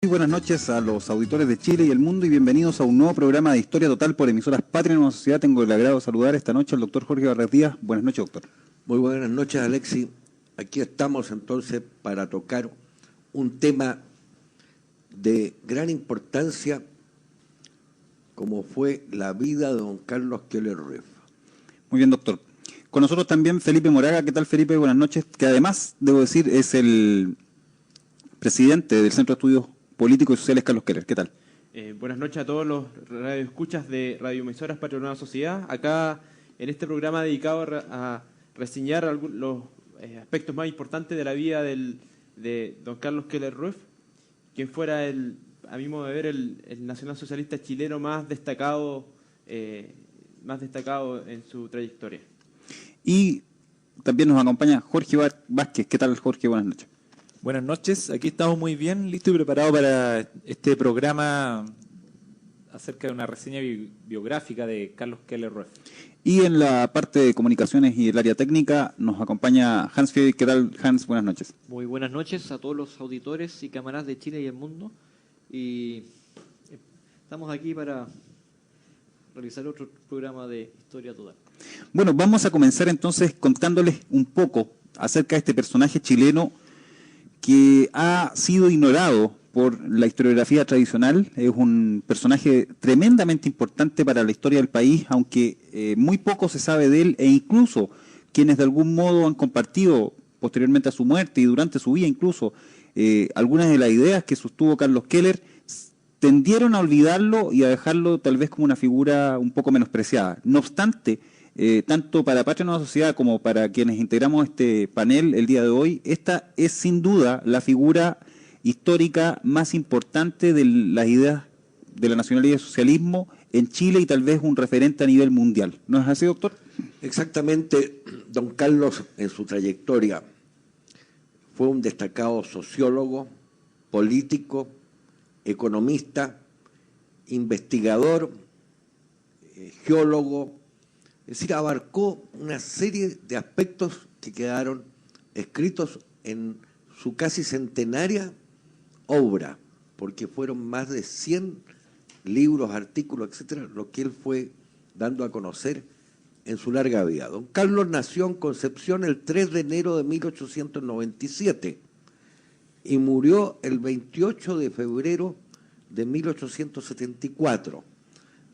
Muy buenas noches a los auditores de Chile y el mundo y bienvenidos a un nuevo programa de Historia Total por emisoras Patria Nueva Sociedad. Tengo el agrado de saludar esta noche al doctor Jorge Barret Díaz. Buenas noches, doctor. Muy buenas noches, Alexis. Aquí estamos entonces para tocar un tema de gran importancia como fue la vida de don Carlos Keller Ruiz. Muy bien, doctor. Con nosotros también Felipe Moraga. ¿Qué tal, Felipe? Buenas noches. Que además, debo decir, es el presidente del Centro de Estudios Políticos y Sociales Carlos Keller. ¿Qué tal? Buenas noches a todos los radioescuchas de radioemisoras Patria Nueva Sociedad. Acá en este programa dedicado a reseñar los aspectos más importantes de la vida de don Carlos Keller Ruiz, quien fuera, a mi modo de ver, el nacionalsocialista chileno más destacado en su trayectoria. Y también nos acompaña Jorge Vázquez. ¿Qué tal, Jorge? Buenas noches. Buenas noches, aquí estamos muy bien, listos y preparados para este programa acerca de una reseña biográfica de Carlos Keller Ruiz. Y en la parte de comunicaciones y el área técnica nos acompaña Hans Fiedel. ¿Qué tal, Hans? Buenas noches. Muy buenas noches a todos los auditores y camaradas de Chile y el mundo. Y estamos aquí para realizar otro programa de Historia Total. Bueno, vamos a comenzar entonces contándoles un poco acerca de este personaje chileno que ha sido ignorado por la historiografía tradicional. Es un personaje tremendamente importante para la historia del país, aunque muy poco se sabe de él, e incluso quienes de algún modo han compartido posteriormente a su muerte y durante su vida incluso algunas de las ideas que sostuvo Carlos Keller, tendieron a olvidarlo y a dejarlo tal vez como una figura un poco menospreciada. No obstante, tanto para Patria Nueva Sociedad como para quienes integramos este panel el día de hoy, esta es sin duda la figura histórica más importante de las ideas de la nacionalidad y el socialismo en Chile y tal vez un referente a nivel mundial. ¿No es así, doctor? Exactamente, don Carlos en su trayectoria fue un destacado sociólogo, político, economista, investigador, geólogo. Es decir, abarcó una serie de aspectos que quedaron escritos en su casi centenaria obra, porque fueron más de 100 libros, artículos, etcétera, lo que él fue dando a conocer en su larga vida. Don Carlos nació en Concepción el 3 de enero de 1897 y murió el 28 de febrero de 1874.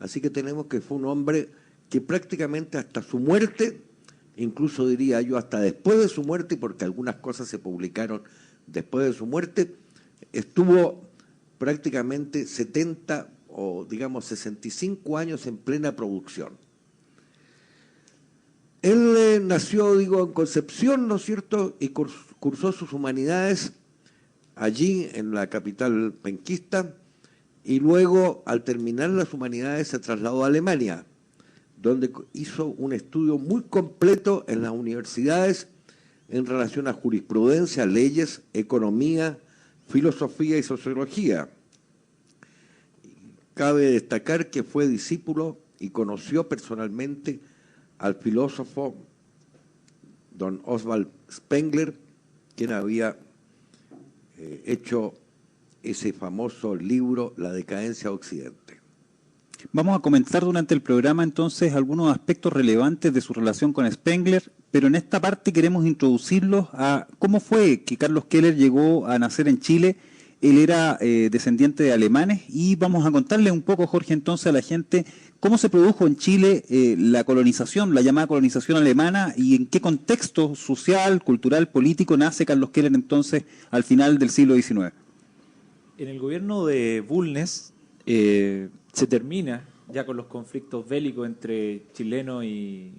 Así que tenemos que fue un hombre que prácticamente hasta su muerte, incluso diría yo hasta después de su muerte, porque algunas cosas se publicaron después de su muerte, estuvo prácticamente 70 o digamos 65 años en plena producción. Él nació, digo, en Concepción, ¿no es cierto?, y cursó sus humanidades allí en la capital penquista, y luego, al terminar las humanidades, se trasladó a Alemania, donde hizo un estudio muy completo en las universidades en relación a jurisprudencia, leyes, economía, filosofía y sociología. Cabe destacar que fue discípulo y conoció personalmente al filósofo don Oswald Spengler, quien había hecho ese famoso libro La decadencia de Occidente. Vamos a comentar durante el programa entonces algunos aspectos relevantes de su relación con Spengler, pero en esta parte queremos introducirlos a cómo fue que Carlos Keller llegó a nacer en Chile. Él era descendiente de alemanes y vamos a contarle un poco, Jorge, entonces a la gente cómo se produjo en Chile la colonización, la llamada colonización alemana, y en qué contexto social, cultural, político nace Carlos Keller entonces al final del siglo XIX. En el gobierno de Bulnes se termina ya con los conflictos bélicos entre chilenos e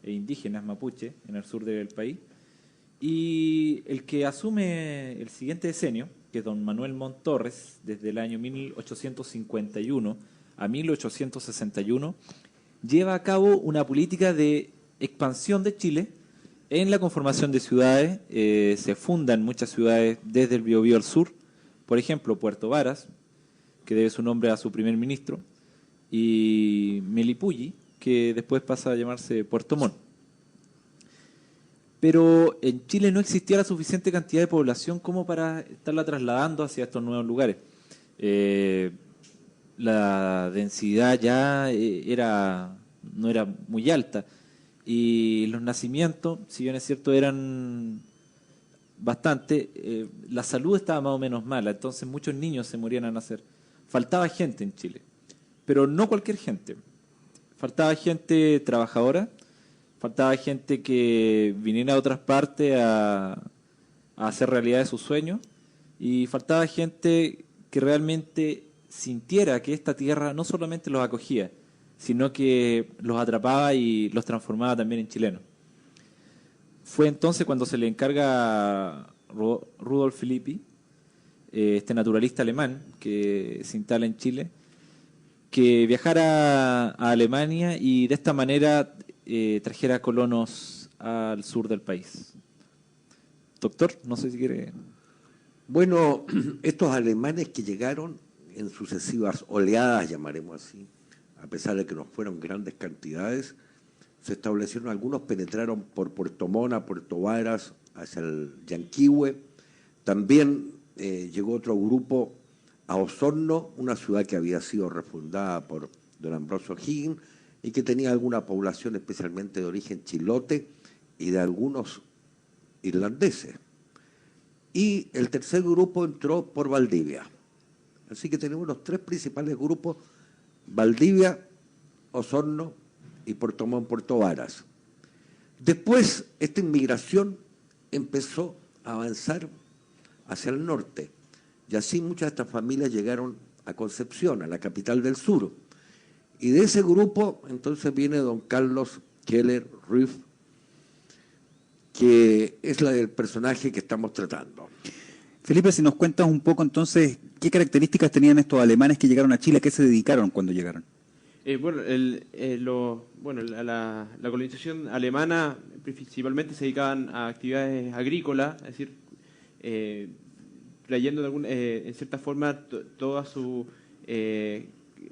indígenas mapuche en el sur del país, y el que asume el siguiente decenio, que es don Manuel Montt Torres, desde el año 1851 a 1861, lleva a cabo una política de expansión de Chile en la conformación de ciudades. Se fundan muchas ciudades desde el Biobío al sur, por ejemplo, Puerto Varas, que debe su nombre a su primer ministro, y Melipulli, que después pasa a llamarse Puerto Montt. Pero en Chile no existía la suficiente cantidad de población como para estarla trasladando hacia estos nuevos lugares. La densidad ya no era muy alta y los nacimientos, si bien es cierto, eran bastante, la salud estaba más o menos mala, entonces muchos niños se morían al nacer. Faltaba gente en Chile, pero no cualquier gente. Faltaba gente trabajadora, faltaba gente que viniera a otras partes a hacer realidad de sus sueños, y faltaba gente que realmente sintiera que esta tierra no solamente los acogía, sino que los atrapaba y los transformaba también en chilenos. Fue entonces cuando se le encarga a Rudolf Filippi, este naturalista alemán que se instala en Chile, que viajara a Alemania y de esta manera trajera colonos al sur del país. Doctor, no sé si quiere... Bueno, estos alemanes que llegaron en sucesivas oleadas, llamaremos así, a pesar de que no fueron grandes cantidades, se establecieron, algunos penetraron por Puerto Mona, Puerto Varas, hacia el Yanquihue. También llegó otro grupo a Osorno, una ciudad que había sido refundada por don Ambrosio O'Higgins y que tenía alguna población especialmente de origen chilote y de algunos irlandeses. Y el tercer grupo entró por Valdivia. Así que tenemos los tres principales grupos: Valdivia, Osorno y Puerto Montt, Puerto Varas. Después, esta inmigración empezó a avanzar hacia el norte, y así muchas de estas familias llegaron a Concepción, a la capital del sur. Y de ese grupo, entonces, viene don Carlos Keller Ruiz, que es el personaje que estamos tratando. Felipe, si nos cuentas un poco entonces, ¿qué características tenían estos alemanes que llegaron a Chile? ¿A qué se dedicaron cuando llegaron? La colonización alemana principalmente se dedicaban a actividades agrícolas, es decir, trayendo en cierta forma todas sus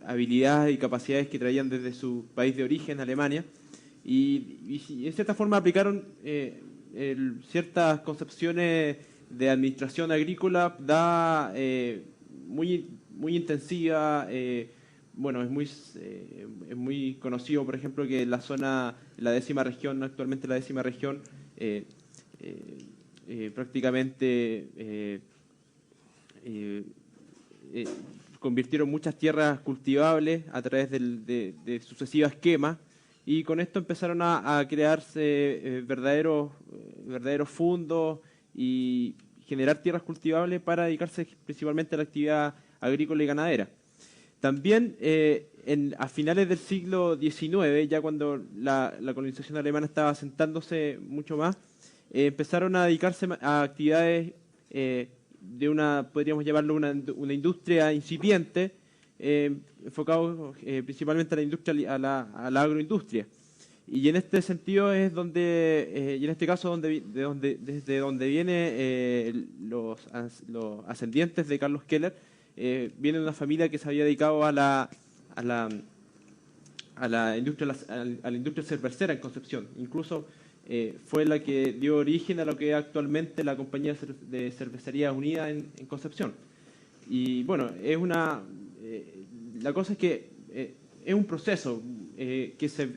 habilidades y capacidades que traían desde su país de origen, Alemania, y en cierta forma aplicaron ciertas concepciones de administración agrícola muy intensiva. Es muy conocido, por ejemplo, que la zona, actualmente la 10ª región, prácticamente convirtieron muchas tierras cultivables a través de sucesivas quemas, y con esto empezaron a crearse verdaderos fundos y generar tierras cultivables para dedicarse principalmente a la actividad agrícola y ganadera. También a finales del siglo XIX, ya cuando la colonización alemana estaba asentándose mucho más, empezaron a dedicarse a actividades podríamos llamarlo una industria incipiente, enfocado principalmente a la industria, a la agroindustria. Y en este sentido es donde, y en este caso desde donde vienen los ascendientes de Carlos Keller, viene de una familia que se había dedicado a la industria cervecera en Concepción. Incluso fue la que dio origen a lo que es actualmente la Compañía de Cervecería Unida en Concepción. Y bueno, la cosa es que es un proceso que se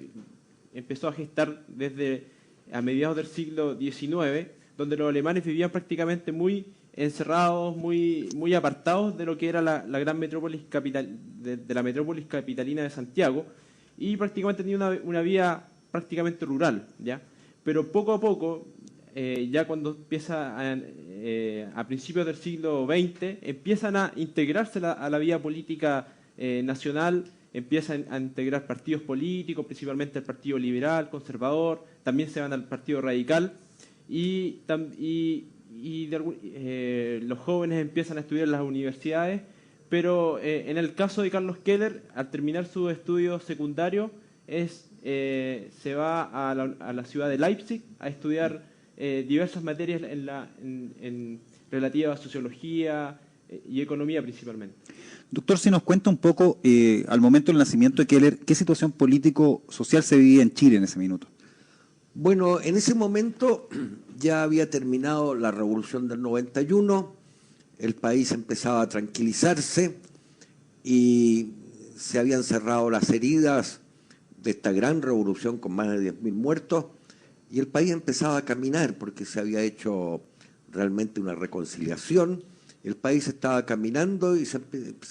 empezó a gestar desde a mediados del siglo XIX, donde los alemanes vivían prácticamente muy encerrados, muy apartados de lo que era la gran metrópolis de la metrópolis capitalina de Santiago, y prácticamente tenían una vida prácticamente rural, ¿ya? Pero poco a poco, ya cuando empieza a principios del siglo XX, empiezan a integrarse a la vida política nacional, empiezan a integrar partidos políticos, principalmente el Partido Liberal, Conservador, también se van al Partido Radical, y los jóvenes empiezan a estudiar en las universidades, pero en el caso de Carlos Keller, al terminar sus estudios secundarios, se va a la ciudad de Leipzig a estudiar diversas materias relativas a sociología y economía principalmente. Doctor, si nos cuenta un poco, al momento del nacimiento de Keller, ¿qué situación político-social se vivía en Chile en ese minuto? Bueno, en ese momento ya había terminado la Revolución del 91, el país empezaba a tranquilizarse y se habían cerrado las heridas de esta gran revolución con más de 10.000 muertos, y el país empezaba a caminar porque se había hecho realmente una reconciliación. El país estaba caminando y se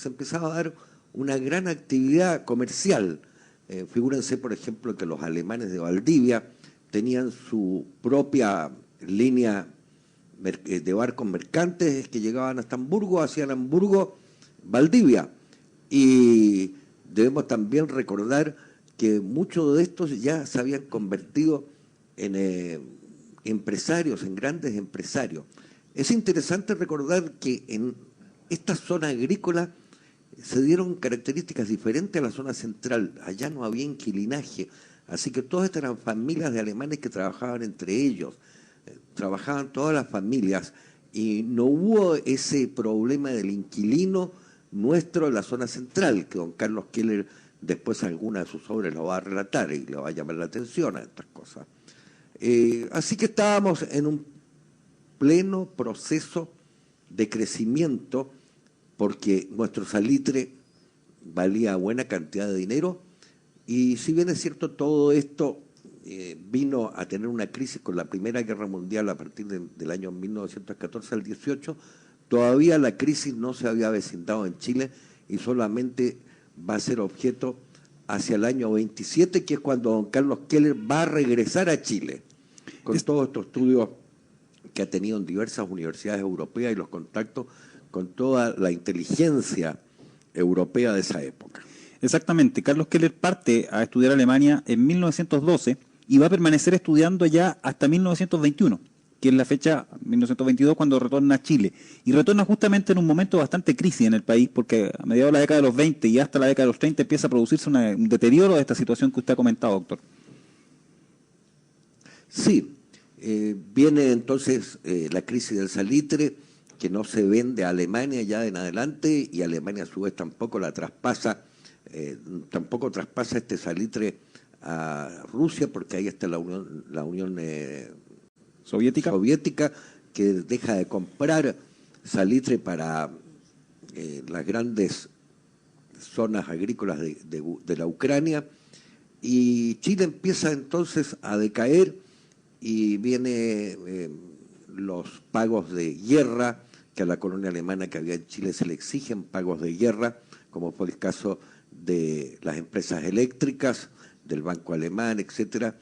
empezaba a dar una gran actividad comercial. Figúrense, por ejemplo, que los alemanes de Valdivia tenían su propia línea de barcos mercantes que llegaban hasta Hamburgo, hacían Hamburgo, Valdivia. Y debemos también recordar que muchos de estos ya se habían convertido en empresarios, en grandes empresarios. Es interesante recordar que en esta zona agrícola se dieron características diferentes a la zona central. Allá no había inquilinaje, así que todas estas eran familias de alemanes que trabajaban entre ellos. Trabajaban todas las familias y no hubo ese problema del inquilino nuestro en la zona central, que don Carlos Keller después alguna de sus obras lo va a relatar y le va a llamar la atención a estas cosas. Así que estábamos en un pleno proceso de crecimiento porque nuestro salitre valía buena cantidad de dinero, y si bien es cierto todo esto vino a tener una crisis con la Primera Guerra Mundial a partir del año 1914 al 18, todavía la crisis no se había avecindado en Chile y solamente va a ser objeto hacia el año 27, que es cuando don Carlos Keller va a regresar a Chile, con todos estos estudios que ha tenido en diversas universidades europeas y los contactos con toda la inteligencia europea de esa época. Exactamente, Carlos Keller parte a estudiar Alemania en 1912 y va a permanecer estudiando allá hasta 1921, que es la fecha 1922 cuando retorna a Chile. Y retorna justamente en un momento bastante crisis en el país, porque a mediados de la década de los 20 y hasta la década de los 30 empieza a producirse un deterioro de esta situación que usted ha comentado, doctor. Sí, viene entonces la crisis del salitre, que no se vende a Alemania ya en adelante, y Alemania a su vez tampoco traspasa este salitre a Rusia, porque ahí está la Unión Soviética, que deja de comprar salitre para las grandes zonas agrícolas de la Ucrania, y Chile empieza entonces a decaer y viene los pagos de guerra, que a la colonia alemana que había en Chile se le exigen pagos de guerra, como fue el caso de las empresas eléctricas, del Banco Alemán, etcétera,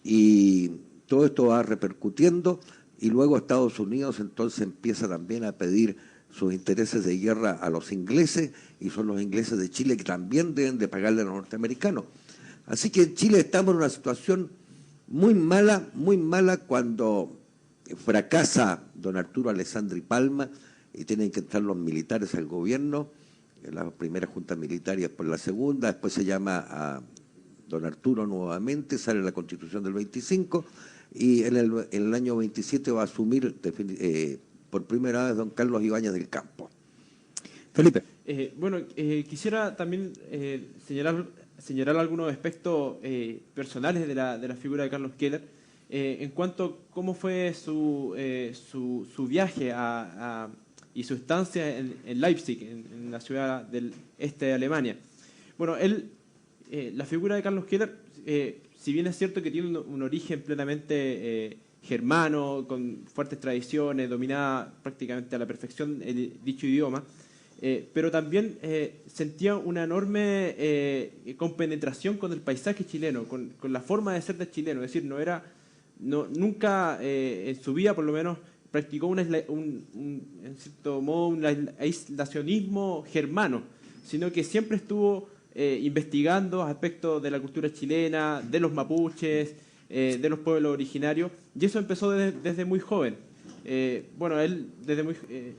y todo esto va repercutiendo, y luego Estados Unidos entonces empieza también a pedir sus intereses de guerra a los ingleses, y son los ingleses de Chile que también deben de pagarle a los norteamericanos. Así que en Chile estamos en una situación muy mala cuando fracasa don Arturo Alessandri Palma y tienen que entrar los militares al gobierno, en la primera junta militar y después la segunda, después se llama a don Arturo nuevamente, sale la Constitución del 25, y en el año 27 va a asumir por primera vez don Carlos Ibáñez del Campo. Felipe. Quisiera también señalar algunos aspectos personales de la figura de Carlos Keller, en cuanto a cómo fue su viaje y su estancia en Leipzig, en la ciudad del este de Alemania. Bueno, la figura de Carlos Keller, si bien es cierto que tiene un origen plenamente germano, con fuertes tradiciones, dominaba prácticamente a la perfección dicho idioma, pero también sentía una enorme compenetración con el paisaje chileno, con la forma de ser del chileno. Es decir, nunca en su vida, por lo menos, practicó en cierto modo un aislacionismo germano, sino que siempre estuvo investigando aspectos de la cultura chilena, de los mapuches, de los pueblos originarios, y eso empezó desde muy joven. Él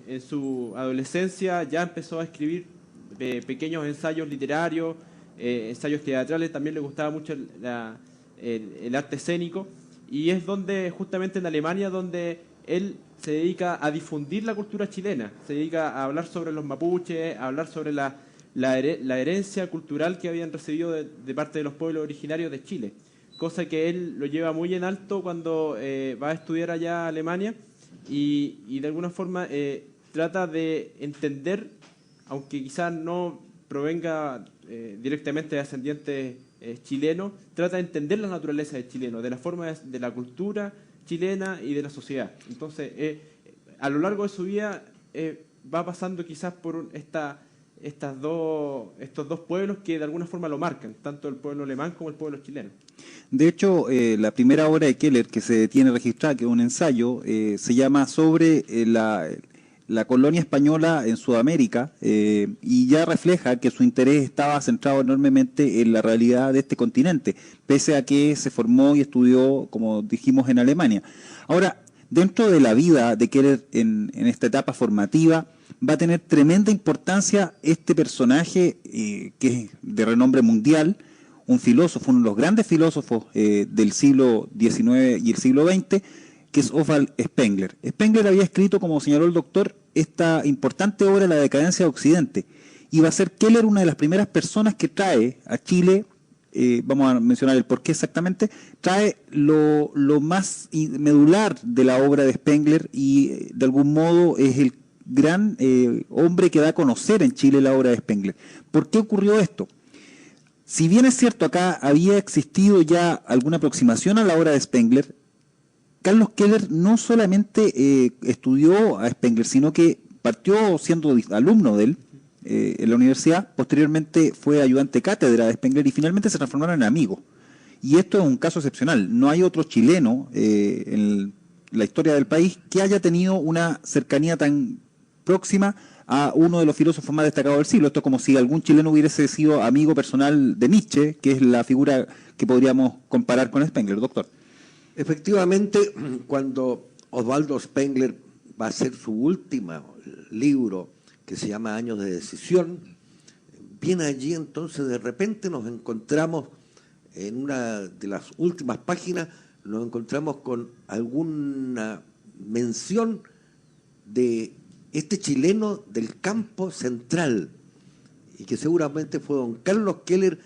en su adolescencia ya empezó a escribir pequeños ensayos literarios, ensayos teatrales, también le gustaba mucho el arte escénico, y es justamente en Alemania donde él se dedica a difundir la cultura chilena, se dedica a hablar sobre los mapuches, a hablar sobre la herencia cultural que habían recibido de parte de los pueblos originarios de Chile, cosa que él lo lleva muy en alto cuando va a estudiar allá a Alemania, y de alguna forma trata de entender, aunque quizás no provenga directamente de ascendientes chilenos, trata de entender la naturaleza del chileno, de la forma de la cultura chilena y de la sociedad. Entonces, a lo largo de su vida va pasando quizás por estos dos pueblos que de alguna forma lo marcan, tanto el pueblo alemán como el pueblo chileno. De hecho, la primera obra de Keller que se tiene registrada, que es un ensayo, se llama sobre la colonia española en Sudamérica, y ya refleja que su interés estaba centrado enormemente en la realidad de este continente, pese a que se formó y estudió, como dijimos, en Alemania. Ahora, dentro de la vida de Keller en esta etapa formativa, va a tener tremenda importancia este personaje que es de renombre mundial, un filósofo, uno de los grandes filósofos del siglo XIX y el siglo XX, que es Oswald Spengler. Spengler había escrito, como señaló el doctor, esta importante obra, La decadencia de Occidente, y va a ser Keller una de las primeras personas que trae a Chile, vamos a mencionar el porqué exactamente, trae lo más medular de la obra de Spengler y de algún modo es el gran hombre que da a conocer en Chile la obra de Spengler. ¿Por qué ocurrió esto? Si bien es cierto, acá había existido ya alguna aproximación a la obra de Spengler, Carlos Keller no solamente estudió a Spengler, sino que partió siendo alumno de él en la universidad, posteriormente fue ayudante cátedra de Spengler y finalmente se transformaron en amigos. Y esto es un caso excepcional. No hay otro chileno en la historia del país que haya tenido una cercanía tan próxima a uno de los filósofos más destacados del siglo. Esto es como si algún chileno hubiese sido amigo personal de Nietzsche, que es la figura que podríamos comparar con Spengler, doctor. Efectivamente, cuando Oswaldo Spengler va a hacer su último libro, que se llama Años de Decisión, bien allí entonces de repente nos encontramos en una de las últimas páginas, nos encontramos con alguna mención de este chileno del campo central, y que seguramente fue don Carlos Keller,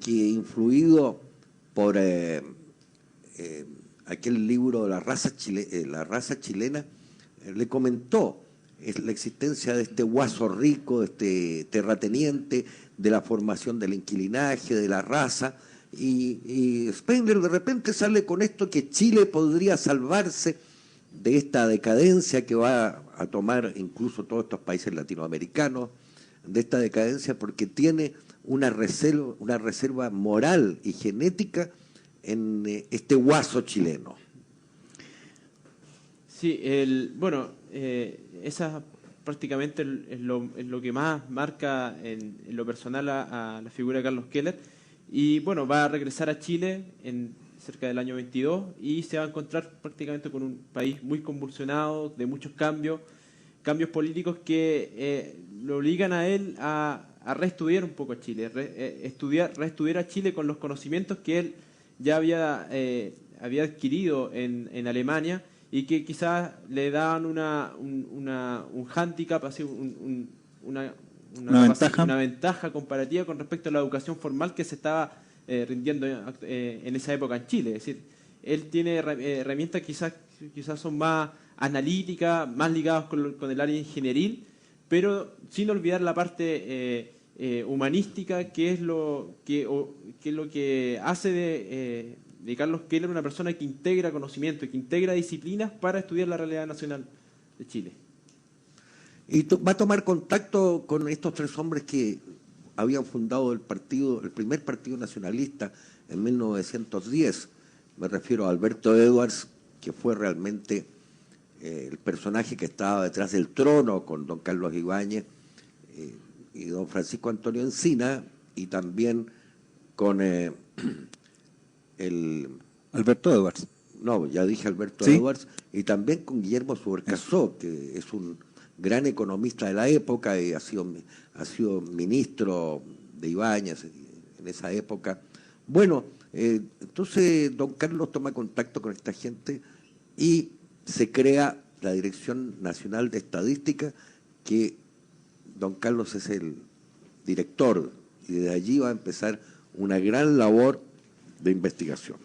que influido por aquel libro La raza chilena, le comentó la existencia de este guaso rico, de este terrateniente, de la formación del inquilinaje, de la raza, y Spengler de repente sale con esto que Chile podría salvarse de esta decadencia que va a tomar incluso todos estos países latinoamericanos, de esta decadencia porque tiene una reserva moral y genética en este guaso chileno. Sí, esa prácticamente es lo que más marca en lo personal a la figura de Carlos Keller. Y bueno, va a regresar a Chile cerca del año 22 y se va a encontrar prácticamente con un país muy convulsionado, de muchos cambios políticos que lo obligan a él a reestudiar un poco a Chile, reestudiar a Chile con los conocimientos que él ya había adquirido en Alemania y que quizás le daban un hándicap, así una ventaja comparativa con respecto a la educación formal que se estaba rindiendo en esa época en Chile. Es decir, él tiene herramientas quizás son más analíticas, más ligadas con el área ingenieril, pero sin olvidar la parte humanística, que es lo que hace de Carlos Keller una persona que integra conocimiento, que integra disciplinas para estudiar la realidad nacional de Chile. Y va a tomar contacto con estos tres hombres que habían fundado el primer partido nacionalista en 1910. Me refiero a Alberto Edwards, que fue realmente el personaje que estaba detrás del trono con don Carlos Ibáñez, y don Francisco Antonio Encina, y también con Alberto Edwards. No, ya dije Alberto ¿Sí? Edwards, y también con Guillermo Subercaseaux, que es un gran economista de la época y ha sido ministro de Ibáñez en esa época. Bueno, entonces don Carlos toma contacto con esta gente y se crea la Dirección Nacional de Estadística, que don Carlos es el director, y desde allí va a empezar una gran labor de investigación.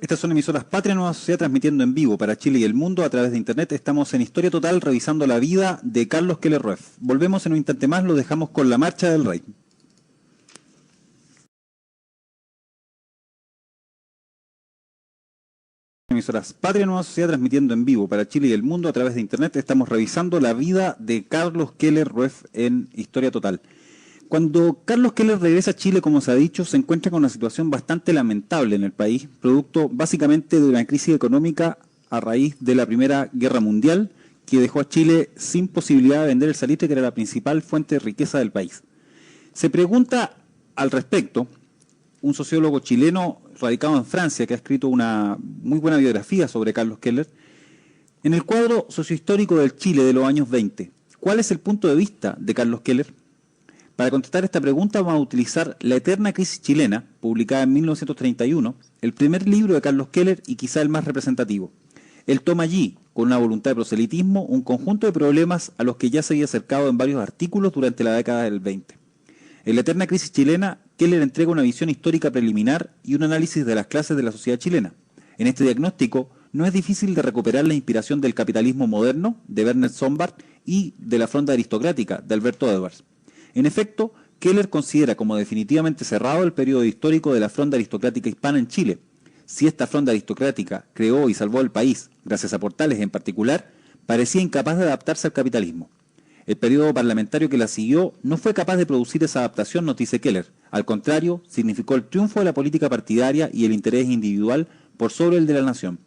Estas son emisoras Patria Nueva Sociedad, transmitiendo en vivo para Chile y el mundo a través de Internet. Estamos en Historia Total, revisando la vida de Carlos Keller Rueff. Volvemos en un instante más, lo dejamos con la Marcha del Rey. Emisoras Patria Nueva Sociedad, transmitiendo en vivo para Chile y el mundo a través de Internet. Estamos revisando la vida de Carlos Keller Rueff en Historia Total. Cuando Carlos Keller regresa a Chile, como se ha dicho, se encuentra con una situación bastante lamentable en el país, producto básicamente de una crisis económica a raíz de la Primera Guerra Mundial, que dejó a Chile sin posibilidad de vender el salitre, que era la principal fuente de riqueza del país. Se pregunta al respecto un sociólogo chileno radicado en Francia, que ha escrito una muy buena biografía sobre Carlos Keller, en el cuadro sociohistórico del Chile de los años 20. ¿Cuál es el punto de vista de Carlos Keller? Para contestar esta pregunta vamos a utilizar La eterna crisis chilena, publicada en 1931, el primer libro de Carlos Keller y quizá el más representativo. Él toma allí, con una voluntad de proselitismo, un conjunto de problemas a los que ya se había acercado en varios artículos durante la década del 20. En La eterna crisis chilena, Keller entrega una visión histórica preliminar y un análisis de las clases de la sociedad chilena. En este diagnóstico no es difícil de recuperar la inspiración del capitalismo moderno, de Werner Sombart, y de la fronda aristocrática, de Alberto Edwards. En efecto, Keller considera como definitivamente cerrado el periodo histórico de la fronda aristocrática hispana en Chile. Si esta fronda aristocrática creó y salvó al país, gracias a Portales en particular, parecía incapaz de adaptarse al capitalismo. El periodo parlamentario que la siguió no fue capaz de producir esa adaptación, nos dice Keller. Al contrario, significó el triunfo de la política partidaria y el interés individual por sobre el de la nación.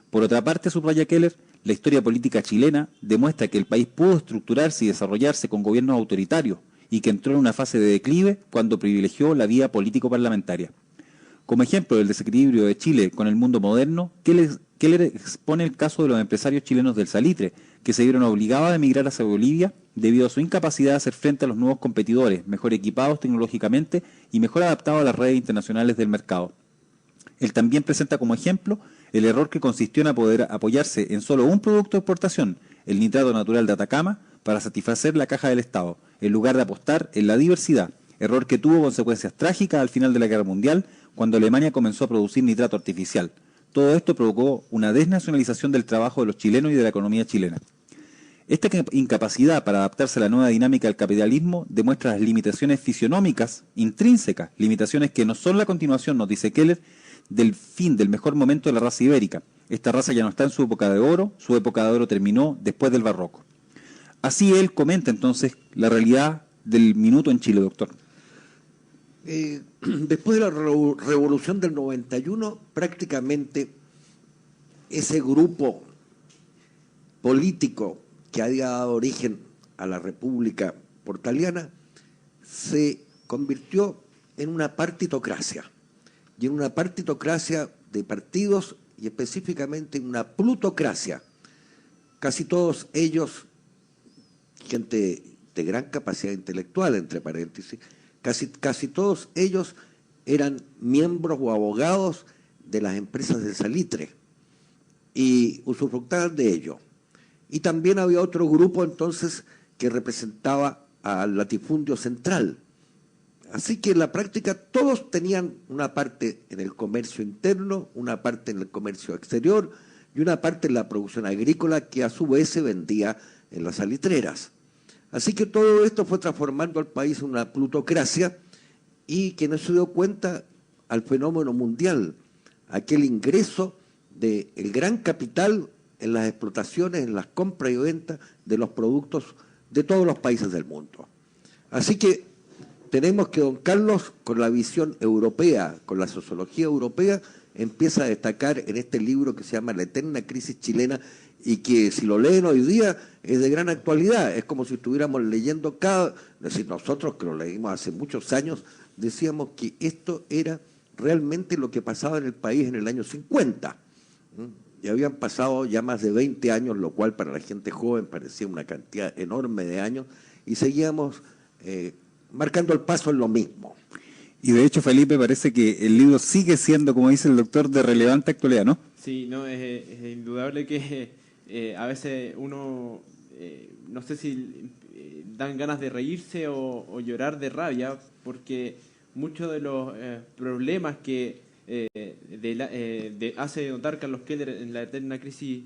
Por otra parte, subraya Keller, la historia política chilena demuestra que el país pudo estructurarse y desarrollarse con gobiernos autoritarios, y que entró en una fase de declive cuando privilegió la vía político-parlamentaria. Como ejemplo del desequilibrio de Chile con el mundo moderno, Keller expone el caso de los empresarios chilenos del salitre, que se vieron obligados a emigrar hacia Bolivia debido a su incapacidad de hacer frente a los nuevos competidores, mejor equipados tecnológicamente y mejor adaptados a las redes internacionales del mercado. Él también presenta como ejemplo el error que consistió en apoyarse en solo un producto de exportación, el nitrato natural de Atacama, para satisfacer la caja del Estado, en lugar de apostar en la diversidad, error que tuvo consecuencias trágicas al final de la Guerra Mundial, cuando Alemania comenzó a producir nitrato artificial. Todo esto provocó una desnacionalización del trabajo de los chilenos y de la economía chilena. Esta incapacidad para adaptarse a la nueva dinámica del capitalismo demuestra las limitaciones fisionómicas intrínsecas, limitaciones que no son la continuación, nos dice Keller, del fin del mejor momento de la raza ibérica. Esta raza ya no está en su época de oro, su época de oro terminó después del barroco. Así él comenta entonces la realidad del minuto en Chile, doctor. Después de la revolución del 91, prácticamente ese grupo político que había dado origen a la República Portaliana se convirtió en una partitocracia, y en una partitocracia de partidos y específicamente en una plutocracia. Casi todos ellos, gente de gran capacidad intelectual, entre paréntesis, casi todos ellos eran miembros o abogados de las empresas del salitre y usufructaban de ello. Y también había otro grupo entonces que representaba al latifundio central. Así que en la práctica todos tenían una parte en el comercio interno, una parte en el comercio exterior y una parte en la producción agrícola que a su vez se vendía en las salitreras. Así que todo esto fue transformando al país en una plutocracia y que no se dio cuenta al fenómeno mundial, aquel ingreso del gran capital en las explotaciones, en las compras y ventas de los productos de todos los países del mundo. Así que tenemos que don Carlos, con la visión europea, con la sociología europea, empieza a destacar en este libro que se llama La eterna crisis chilena, y que si lo leen hoy día es de gran actualidad. Es como si estuviéramos leyendo es decir, nosotros que lo leímos hace muchos años, decíamos que esto era realmente lo que pasaba en el país en el año 50. Y habían pasado ya más de 20 años, lo cual para la gente joven parecía una cantidad enorme de años, y seguíamos marcando el paso en lo mismo. Y de hecho, Felipe, parece que el libro sigue siendo, como dice el doctor, de relevante actualidad, ¿no? Sí, no, es indudable que a veces uno, no sé si dan ganas de reírse o llorar de rabia, porque muchos de los problemas que hace notar Carlos Keller en la eterna crisis,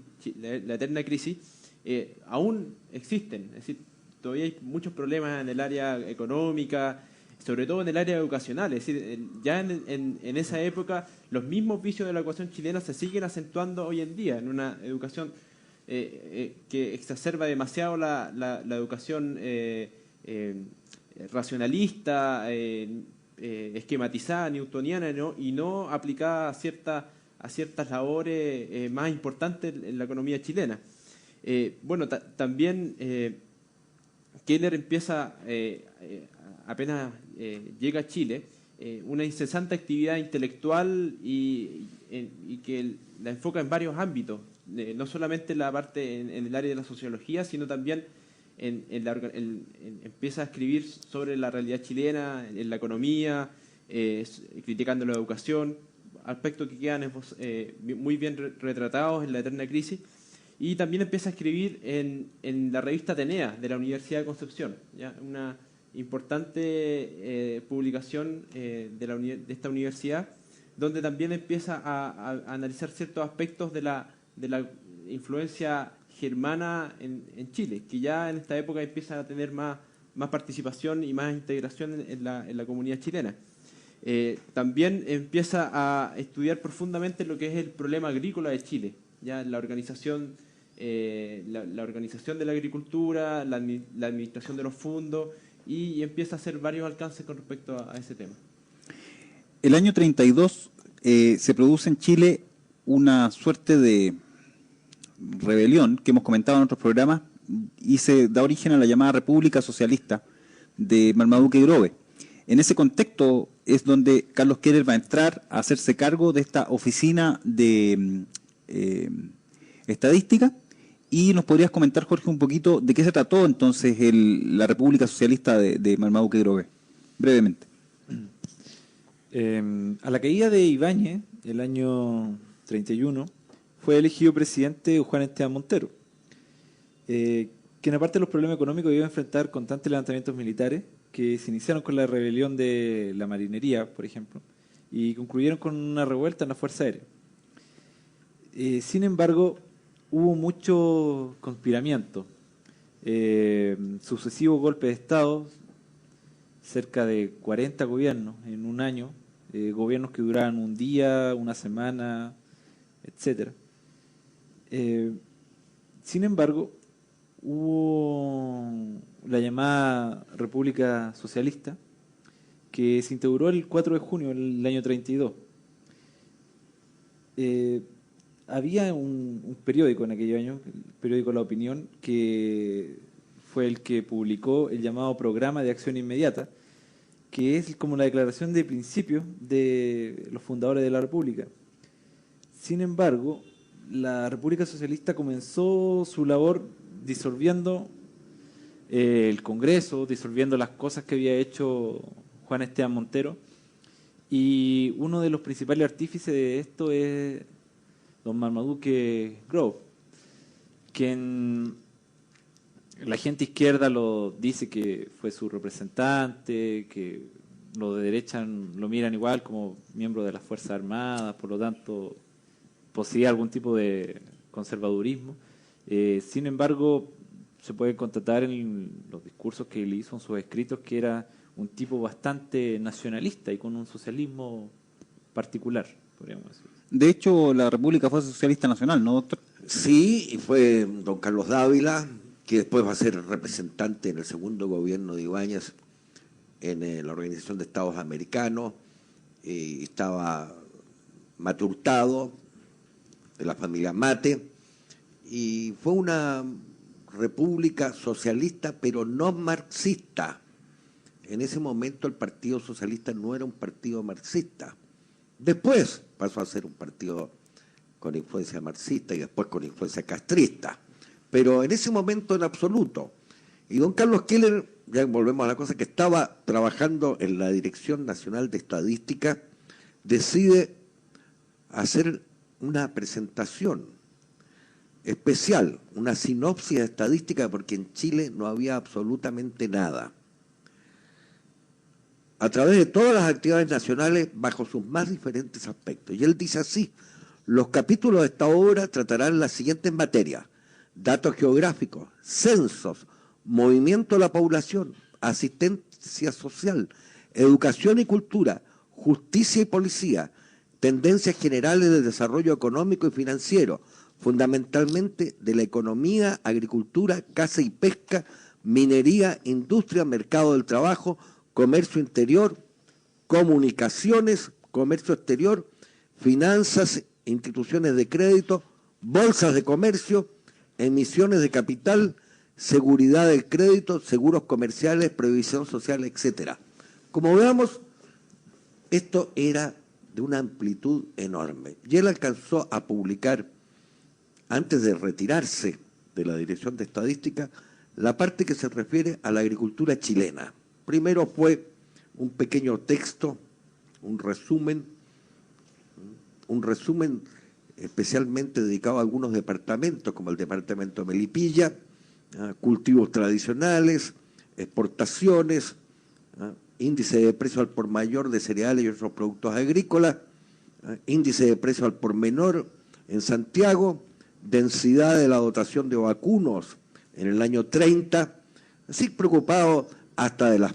aún existen. Es decir, todavía hay muchos problemas en el área económica, sobre todo en el área educacional. Es decir, ya en esa época los mismos vicios de la educación chilena se siguen acentuando hoy en día, en una educación que exacerba demasiado la educación racionalista, esquematizada, newtoniana, ¿no? Y no aplicada a ciertas labores más importantes en la economía chilena. También Keller empieza, apenas llega a Chile, una incesante actividad intelectual y que la enfoca en varios ámbitos, no solamente la parte en el área de la sociología, sino también empieza a escribir sobre la realidad chilena, en la economía, criticando la educación, aspectos que quedan muy bien retratados en la eterna crisis. Y también empieza a escribir en la revista Atenea de la Universidad de Concepción, ¿ya? Una importante publicación de esta universidad, donde también empieza a analizar ciertos aspectos de la influencia germana en Chile, que ya en esta época empieza a tener más participación y más integración en la comunidad chilena. También empieza a estudiar profundamente lo que es el problema agrícola de Chile, ya la organización de la agricultura, la administración de los fondos, y empieza a hacer varios alcances con respecto a ese tema. El año 32 se produce en Chile una suerte de rebelión que hemos comentado en otros programas y se da origen a la llamada República Socialista de Marmaduke Grove. En ese contexto es donde Carlos Keller va a entrar a hacerse cargo de esta oficina de estadística. Y nos podrías comentar, Jorge, un poquito de qué se trató entonces la República Socialista de Marmaduke Grove, brevemente. A la caída de Ibáñez, el año 31, fue elegido presidente Juan Esteban Montero, quien aparte de los problemas económicos iba a enfrentar constantes levantamientos militares que se iniciaron con la rebelión de la marinería, por ejemplo, y concluyeron con una revuelta en la Fuerza Aérea. Sin embargo, hubo mucho conspiramiento, sucesivos golpes de Estado, cerca de 40 gobiernos en un año, gobiernos que duraban un día, una semana, etcétera. Sin embargo, hubo la llamada República Socialista, que se integró el 4 de junio del año 32. Había un periódico en aquellos años, el periódico La Opinión, que fue el que publicó el llamado Programa de Acción Inmediata, que es como la declaración de principios de los fundadores de la República. Sin embargo, la República Socialista comenzó su labor disolviendo el Congreso, disolviendo las cosas que había hecho Juan Esteban Montero, y uno de los principales artífices de esto es don Marmaduke Grove, quien la gente izquierda lo dice que fue su representante, que los de derecha lo miran igual como miembro de las Fuerzas Armadas, por lo tanto poseía algún tipo de conservadurismo. Sin embargo, se puede constatar en los discursos que él hizo, en sus escritos, que era un tipo bastante nacionalista y con un socialismo particular, podríamos decir. De hecho, la República fue socialista nacional, ¿no, doctor? Sí, y fue don Carlos Dávila, que después va a ser representante en el segundo gobierno de Ibáñez en la Organización de Estados Americanos. Estaba Mate Hurtado, de la familia Mate, y fue una república socialista, pero no marxista. En ese momento el Partido Socialista no era un partido marxista. Después pasó a ser un partido con influencia marxista y después con influencia castrista. Pero en ese momento en absoluto. Y don Carlos Keller, ya volvemos a la cosa, que estaba trabajando en la Dirección Nacional de Estadística, decide hacer una presentación especial, una sinopsis estadística, porque en Chile no había absolutamente nada. a través de todas las actividades nacionales bajo sus más diferentes aspectos. Y él dice así: los capítulos de esta obra tratarán las siguientes materias: datos geográficos, censos, movimiento de la población, asistencia social, educación y cultura, justicia y policía, tendencias generales del desarrollo económico y financiero, fundamentalmente de la economía, agricultura, caza y pesca, minería, industria, mercado del trabajo, comercio interior, comunicaciones, comercio exterior, finanzas, instituciones de crédito, bolsas de comercio, emisiones de capital, seguridad del crédito, seguros comerciales, previsión social, etcétera. Como veamos, esto era de una amplitud enorme. Y él alcanzó a publicar, antes de retirarse de la Dirección de Estadística, la parte que se refiere a la agricultura chilena. Primero fue un pequeño texto, un resumen especialmente dedicado a algunos departamentos, como el departamento de Melipilla, cultivos tradicionales, exportaciones, índice de precio al por mayor de cereales y otros productos agrícolas, índice de precio al por menor en Santiago, densidad de la dotación de vacunos en el año 30, así preocupado hasta de la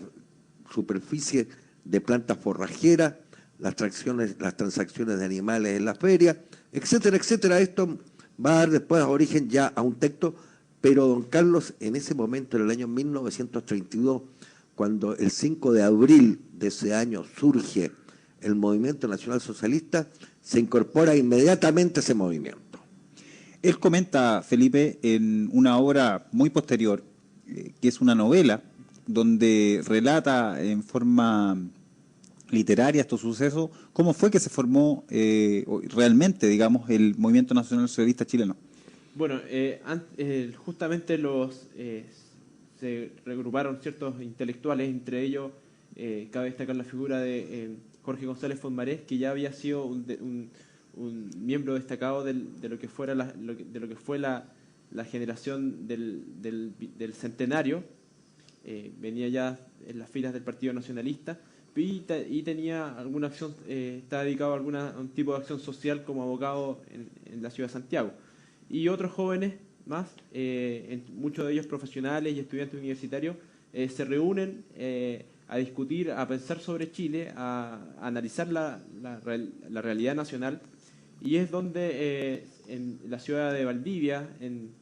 superficie de plantas forrajeras, las transacciones de animales en la feria, etcétera, etcétera. Esto va a dar después origen ya a un texto, pero don Carlos, en ese momento, en el año 1932, cuando el 5 de abril de ese año surge el Movimiento Nacional Socialista, se incorpora inmediatamente a ese movimiento. Él comenta, Felipe, en una obra muy posterior, que es una novela, donde relata en forma literaria estos sucesos, cómo fue que se formó realmente, digamos, el Movimiento Nacional Socialista chileno. Bueno, justamente se regruparon ciertos intelectuales, entre ellos cabe destacar la figura de Jorge González Fonmarés, que ya había sido un miembro destacado de lo que fue la generación del centenario. Venía ya en las filas del Partido Nacionalista y tenía alguna acción, estaba dedicado a un tipo de acción social como abogado en la ciudad de Santiago. Y otros jóvenes más, muchos de ellos profesionales y estudiantes universitarios, se reúnen a discutir, a pensar sobre Chile, a analizar la realidad nacional, y es donde en la ciudad de Valdivia, en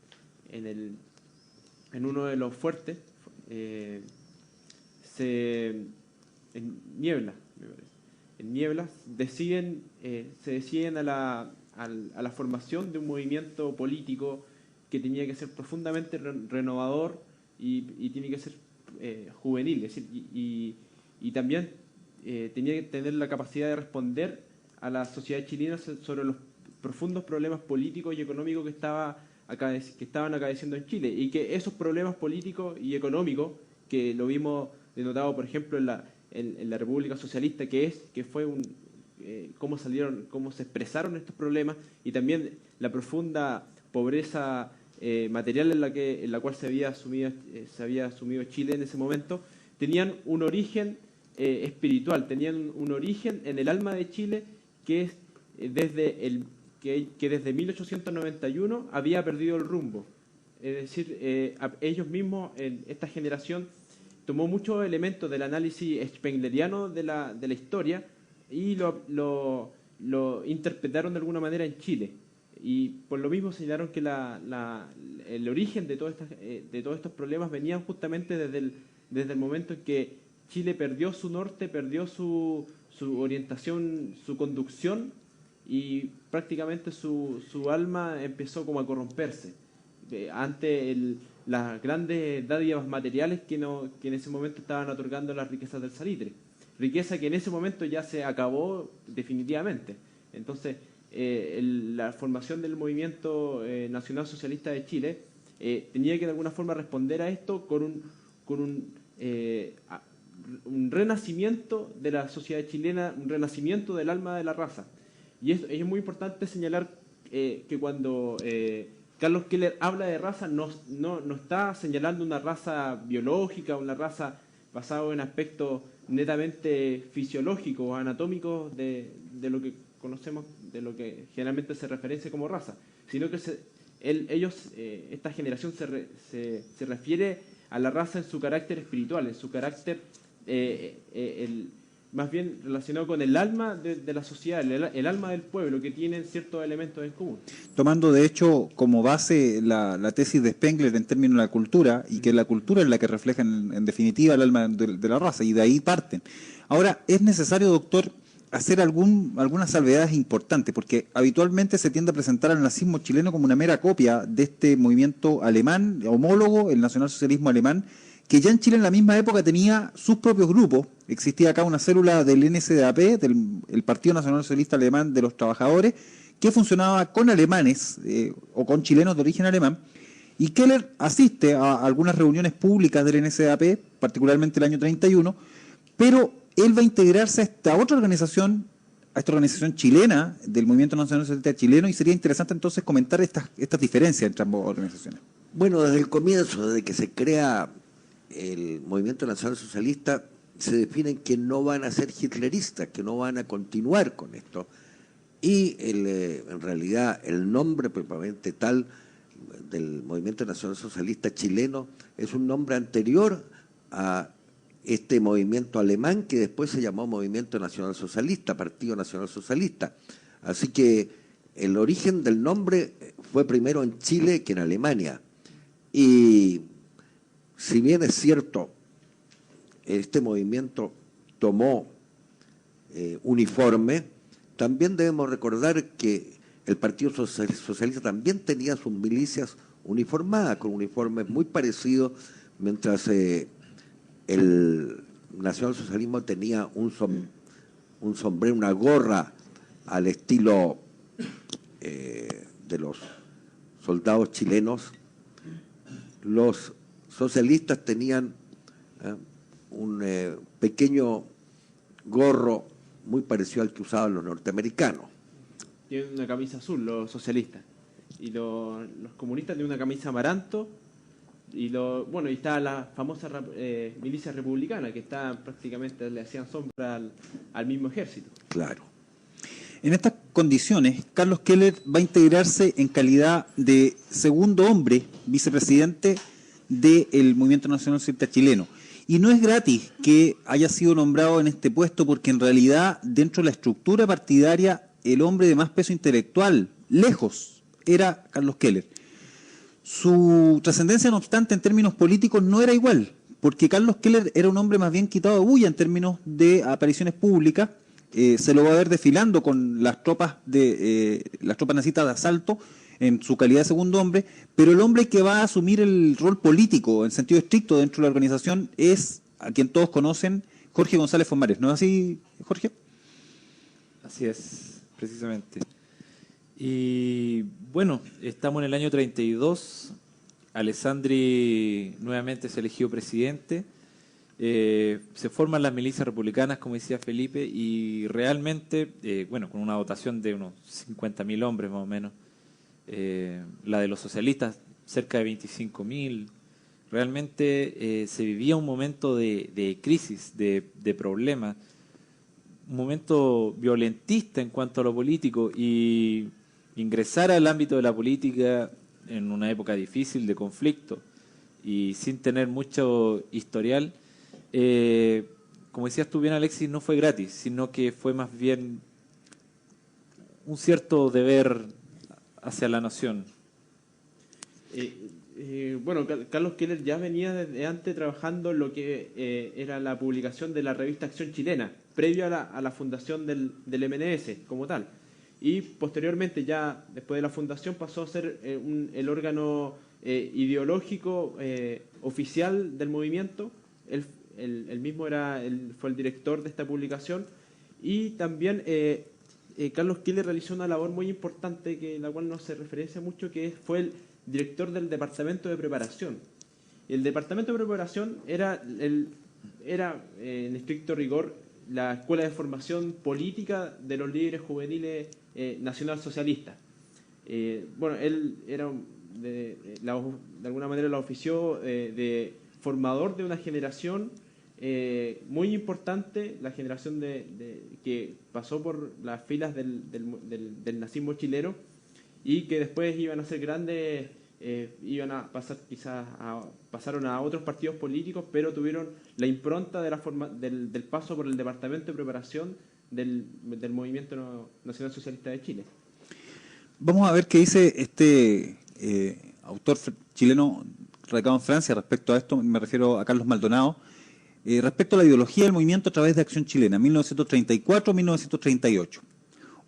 uno de los fuertes, en Niebla, me parece. En Niebla se deciden a la formación de un movimiento político que tenía que ser profundamente renovador y tiene que ser juvenil, es decir, y también tenía que tener la capacidad de responder a la sociedad chilena sobre los profundos problemas políticos y económicos que estaban acaeciendo en Chile, y que esos problemas políticos y económicos, que lo vimos denotado, por ejemplo, en la República Socialista, que fue cómo se expresaron estos problemas, y también la profunda pobreza material en la cual se había asumido Chile en ese momento, tenían un origen espiritual, tenían un origen en el alma de Chile que desde 1891 había perdido el rumbo. Es decir, ellos mismos, esta generación, tomó muchos elementos del análisis spengleriano de la historia y lo interpretaron de alguna manera en Chile. Y por lo mismo señalaron que el origen de todos estos problemas venían justamente desde el momento en que Chile perdió su norte, perdió su orientación, su conducción, y prácticamente su alma empezó como a corromperse ante las grandes dádivas materiales que en ese momento estaban otorgando las riquezas del salitre. Riqueza que en ese momento ya se acabó definitivamente. Entonces, la formación del Movimiento Nacional Socialista de Chile tenía que de alguna forma responder a esto con un renacimiento de la sociedad chilena, un renacimiento del alma de la raza. Y es muy importante señalar que cuando Carlos Keller habla de raza, no está señalando una raza biológica, una raza basado en aspectos netamente fisiológicos o anatómicos de lo que conocemos, de lo que generalmente se referencia como raza, sino que esta generación se refiere a la raza en su carácter espiritual, en su carácter más bien relacionado con el alma de la sociedad, el alma del pueblo, que tienen ciertos elementos en común. Tomando de hecho como base la tesis de Spengler en términos de la cultura, y que la cultura es la que refleja en definitiva el alma de la raza, y de ahí parten. Ahora, es necesario, doctor, hacer algunas salvedades importantes, porque habitualmente se tiende a presentar al nazismo chileno como una mera copia de este movimiento alemán, homólogo, el nacionalsocialismo alemán, que ya en Chile en la misma época tenía sus propios grupos. Existía acá una célula del NSDAP, el Partido Nacional Socialista Alemán de los Trabajadores, que funcionaba con alemanes o con chilenos de origen alemán, y Keller asiste a algunas reuniones públicas del NSDAP, particularmente el año 31, pero él va a integrarse a esta otra organización, a esta organización chilena del Movimiento Nacional Socialista Chileno, y sería interesante entonces comentar estas diferencias entre ambas organizaciones. Bueno, desde el comienzo, desde que se crea el Movimiento Nacional Socialista, se definen que no van a ser hitleristas, que no van a continuar con esto. Y en realidad el nombre propiamente tal del Movimiento Nacional Socialista chileno es un nombre anterior a este movimiento alemán que después se llamó Movimiento Nacional Socialista, Partido Nacional Socialista. Así que el origen del nombre fue primero en Chile que en Alemania. Y si bien es cierto, este movimiento tomó uniforme, también debemos recordar que el Partido Socialista también tenía sus milicias uniformadas, con uniformes muy parecidos, mientras el nacionalsocialismo tenía un sombrero, una gorra al estilo de los soldados chilenos. Los socialistas tenían un pequeño gorro muy parecido al que usaban los norteamericanos. Tienen una camisa azul los socialistas, y los comunistas tienen una camisa amaranto, y está la famosa milicia republicana, que prácticamente le hacían sombra al mismo ejército. Claro. En estas condiciones, Carlos Keller va a integrarse en calidad de segundo hombre, vicepresidente del Movimiento Nacional Socialista Chileno. Y no es gratis que haya sido nombrado en este puesto, porque en realidad, dentro de la estructura partidaria, el hombre de más peso intelectual, lejos, era Carlos Keller. Su trascendencia, no obstante, en términos políticos no era igual, porque Carlos Keller era un hombre más bien quitado de bulla en términos de apariciones públicas. Se lo va a ver desfilando con las tropas nazistas de asalto en su calidad de segundo hombre, pero el hombre que va a asumir el rol político en sentido estricto dentro de la organización es, a quien todos conocen, Jorge González Fomares. ¿No es así, Jorge? Así es, precisamente. Y bueno, estamos en el año 32, Alessandri nuevamente se eligió presidente, se forman las milicias republicanas, como decía Felipe, y realmente, con una dotación de unos 50.000 hombres más o menos, la de los socialistas cerca de 25.000, realmente se vivía un momento de crisis, de problemas, un momento violentista en cuanto a lo político, y ingresar al ámbito de la política en una época difícil de conflicto y sin tener mucho historial, como decías tú bien, Alexis, no fue gratis, sino que fue más bien un cierto deber hacia la nación. Carlos Keller ya venía desde antes trabajando en lo que era la publicación de la revista Acción Chilena, previo a la fundación del MNS como tal. Y posteriormente, ya después de la fundación, pasó a ser el órgano ideológico oficial del movimiento. Él mismo fue el director de esta publicación. Y también Carlos Keller realizó una labor muy importante, la cual no se referencia mucho, que fue el director del Departamento de Preparación. El Departamento de Preparación era en estricto rigor, la escuela de formación política de los líderes juveniles nacionalsocialistas. Él era, de alguna manera, la ofició de formador de una generación muy importante la generación que pasó por las filas del nazismo chileno y que después iban a ser grandes, iban a pasar pasaron a otros partidos políticos, pero tuvieron la impronta de del paso por el Departamento de Preparación del Movimiento Nacional Socialista de Chile. Vamos a ver qué dice este autor chileno radicado en Francia respecto a esto. Me refiero a Carlos Maldonado. Respecto a la ideología del movimiento a través de Acción Chilena, 1934-1938.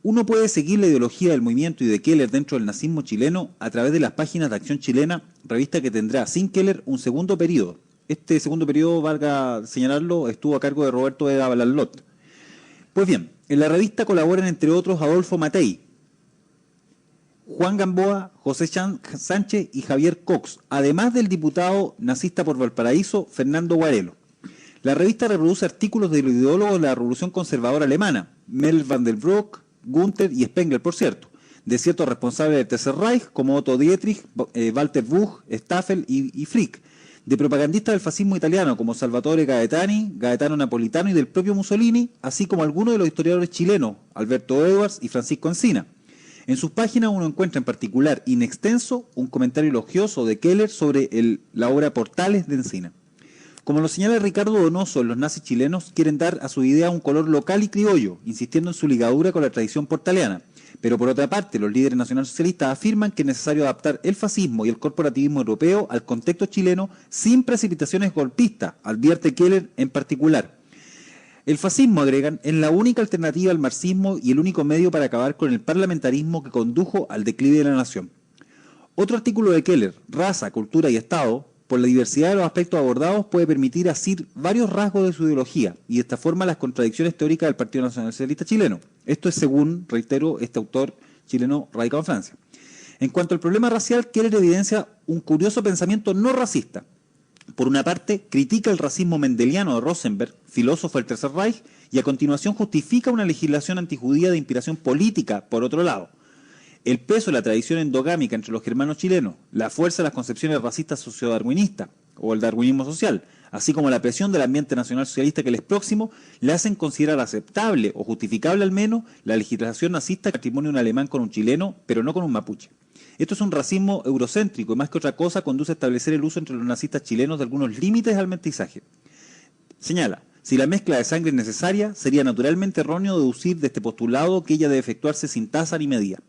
Uno puede seguir la ideología del movimiento y de Keller dentro del nazismo chileno a través de las páginas de Acción Chilena, revista que tendrá sin Keller un segundo periodo. Este segundo periodo, valga señalarlo, estuvo a cargo de Roberto Eda Balalot. Pues bien, en la revista colaboran entre otros Adolfo Matei, Juan Gamboa, José Sánchez y Javier Cox, además del diputado nazista por Valparaíso, Fernando Guarelo. La revista reproduce artículos de los ideólogos de la Revolución Conservadora Alemana, Mel van der Broek, Gunther y Spengler, por cierto, de ciertos responsables del Tercer Reich, como Otto Dietrich, Walter Buch, Staffel y Frick, de propagandistas del fascismo italiano, como Salvatore Gaetani, Gaetano Napolitano y del propio Mussolini, así como algunos de los historiadores chilenos, Alberto Edwards y Francisco Encina. En sus páginas uno encuentra en particular, in extenso, un comentario elogioso de Keller sobre la obra Portales de Encina. Como lo señala Ricardo Donoso, los nazis chilenos quieren dar a su idea un color local y criollo, insistiendo en su ligadura con la tradición portaleana. Pero por otra parte, los líderes nacionalsocialistas afirman que es necesario adaptar el fascismo y el corporativismo europeo al contexto chileno sin precipitaciones golpistas, advierte Keller en particular. El fascismo, agregan, es la única alternativa al marxismo y el único medio para acabar con el parlamentarismo que condujo al declive de la nación. Otro artículo de Keller, Raza, Cultura y Estado, por la diversidad de los aspectos abordados, puede permitir asir varios rasgos de su ideología y de esta forma las contradicciones teóricas del Partido Nacional Socialista chileno. Esto es según, reitero, este autor chileno radicado en Francia. En cuanto al problema racial, Keller evidencia un curioso pensamiento no racista. Por una parte, critica el racismo mendeliano de Rosenberg, filósofo del Tercer Reich, y a continuación justifica una legislación antijudía de inspiración política, por otro lado. El peso de la tradición endogámica entre los germanos chilenos, la fuerza de las concepciones racistas sociodarwinistas, o el darwinismo social, así como la presión del ambiente nacional socialista que les es próximo, le hacen considerar aceptable, o justificable al menos, la legislación nazista que matrimonio un alemán con un chileno, pero no con un mapuche. Esto es un racismo eurocéntrico y más que otra cosa conduce a establecer el uso entre los nazistas chilenos de algunos límites al mestizaje. Señala, si la mezcla de sangre es necesaria, sería naturalmente erróneo deducir de este postulado que ella debe efectuarse sin tasa ni medida.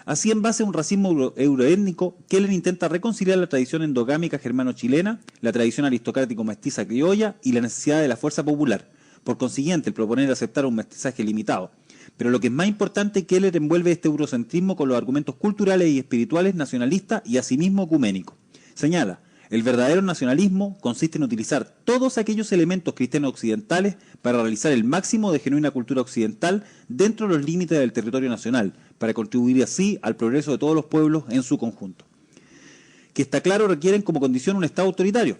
Así, en base a un racismo euroétnico, Keller intenta reconciliar la tradición endogámica germano-chilena, la tradición aristocrático-mestiza criolla y la necesidad de la fuerza popular. Por consiguiente, el proponer aceptar un mestizaje limitado. Pero lo que es más importante, Keller envuelve este eurocentrismo con los argumentos culturales y espirituales nacionalistas y asimismo ecuménicos. Señala, el verdadero nacionalismo consiste en utilizar todos aquellos elementos cristianos occidentales para realizar el máximo de genuina cultura occidental dentro de los límites del territorio nacional, para contribuir así al progreso de todos los pueblos en su conjunto. Que está claro requieren como condición un Estado autoritario.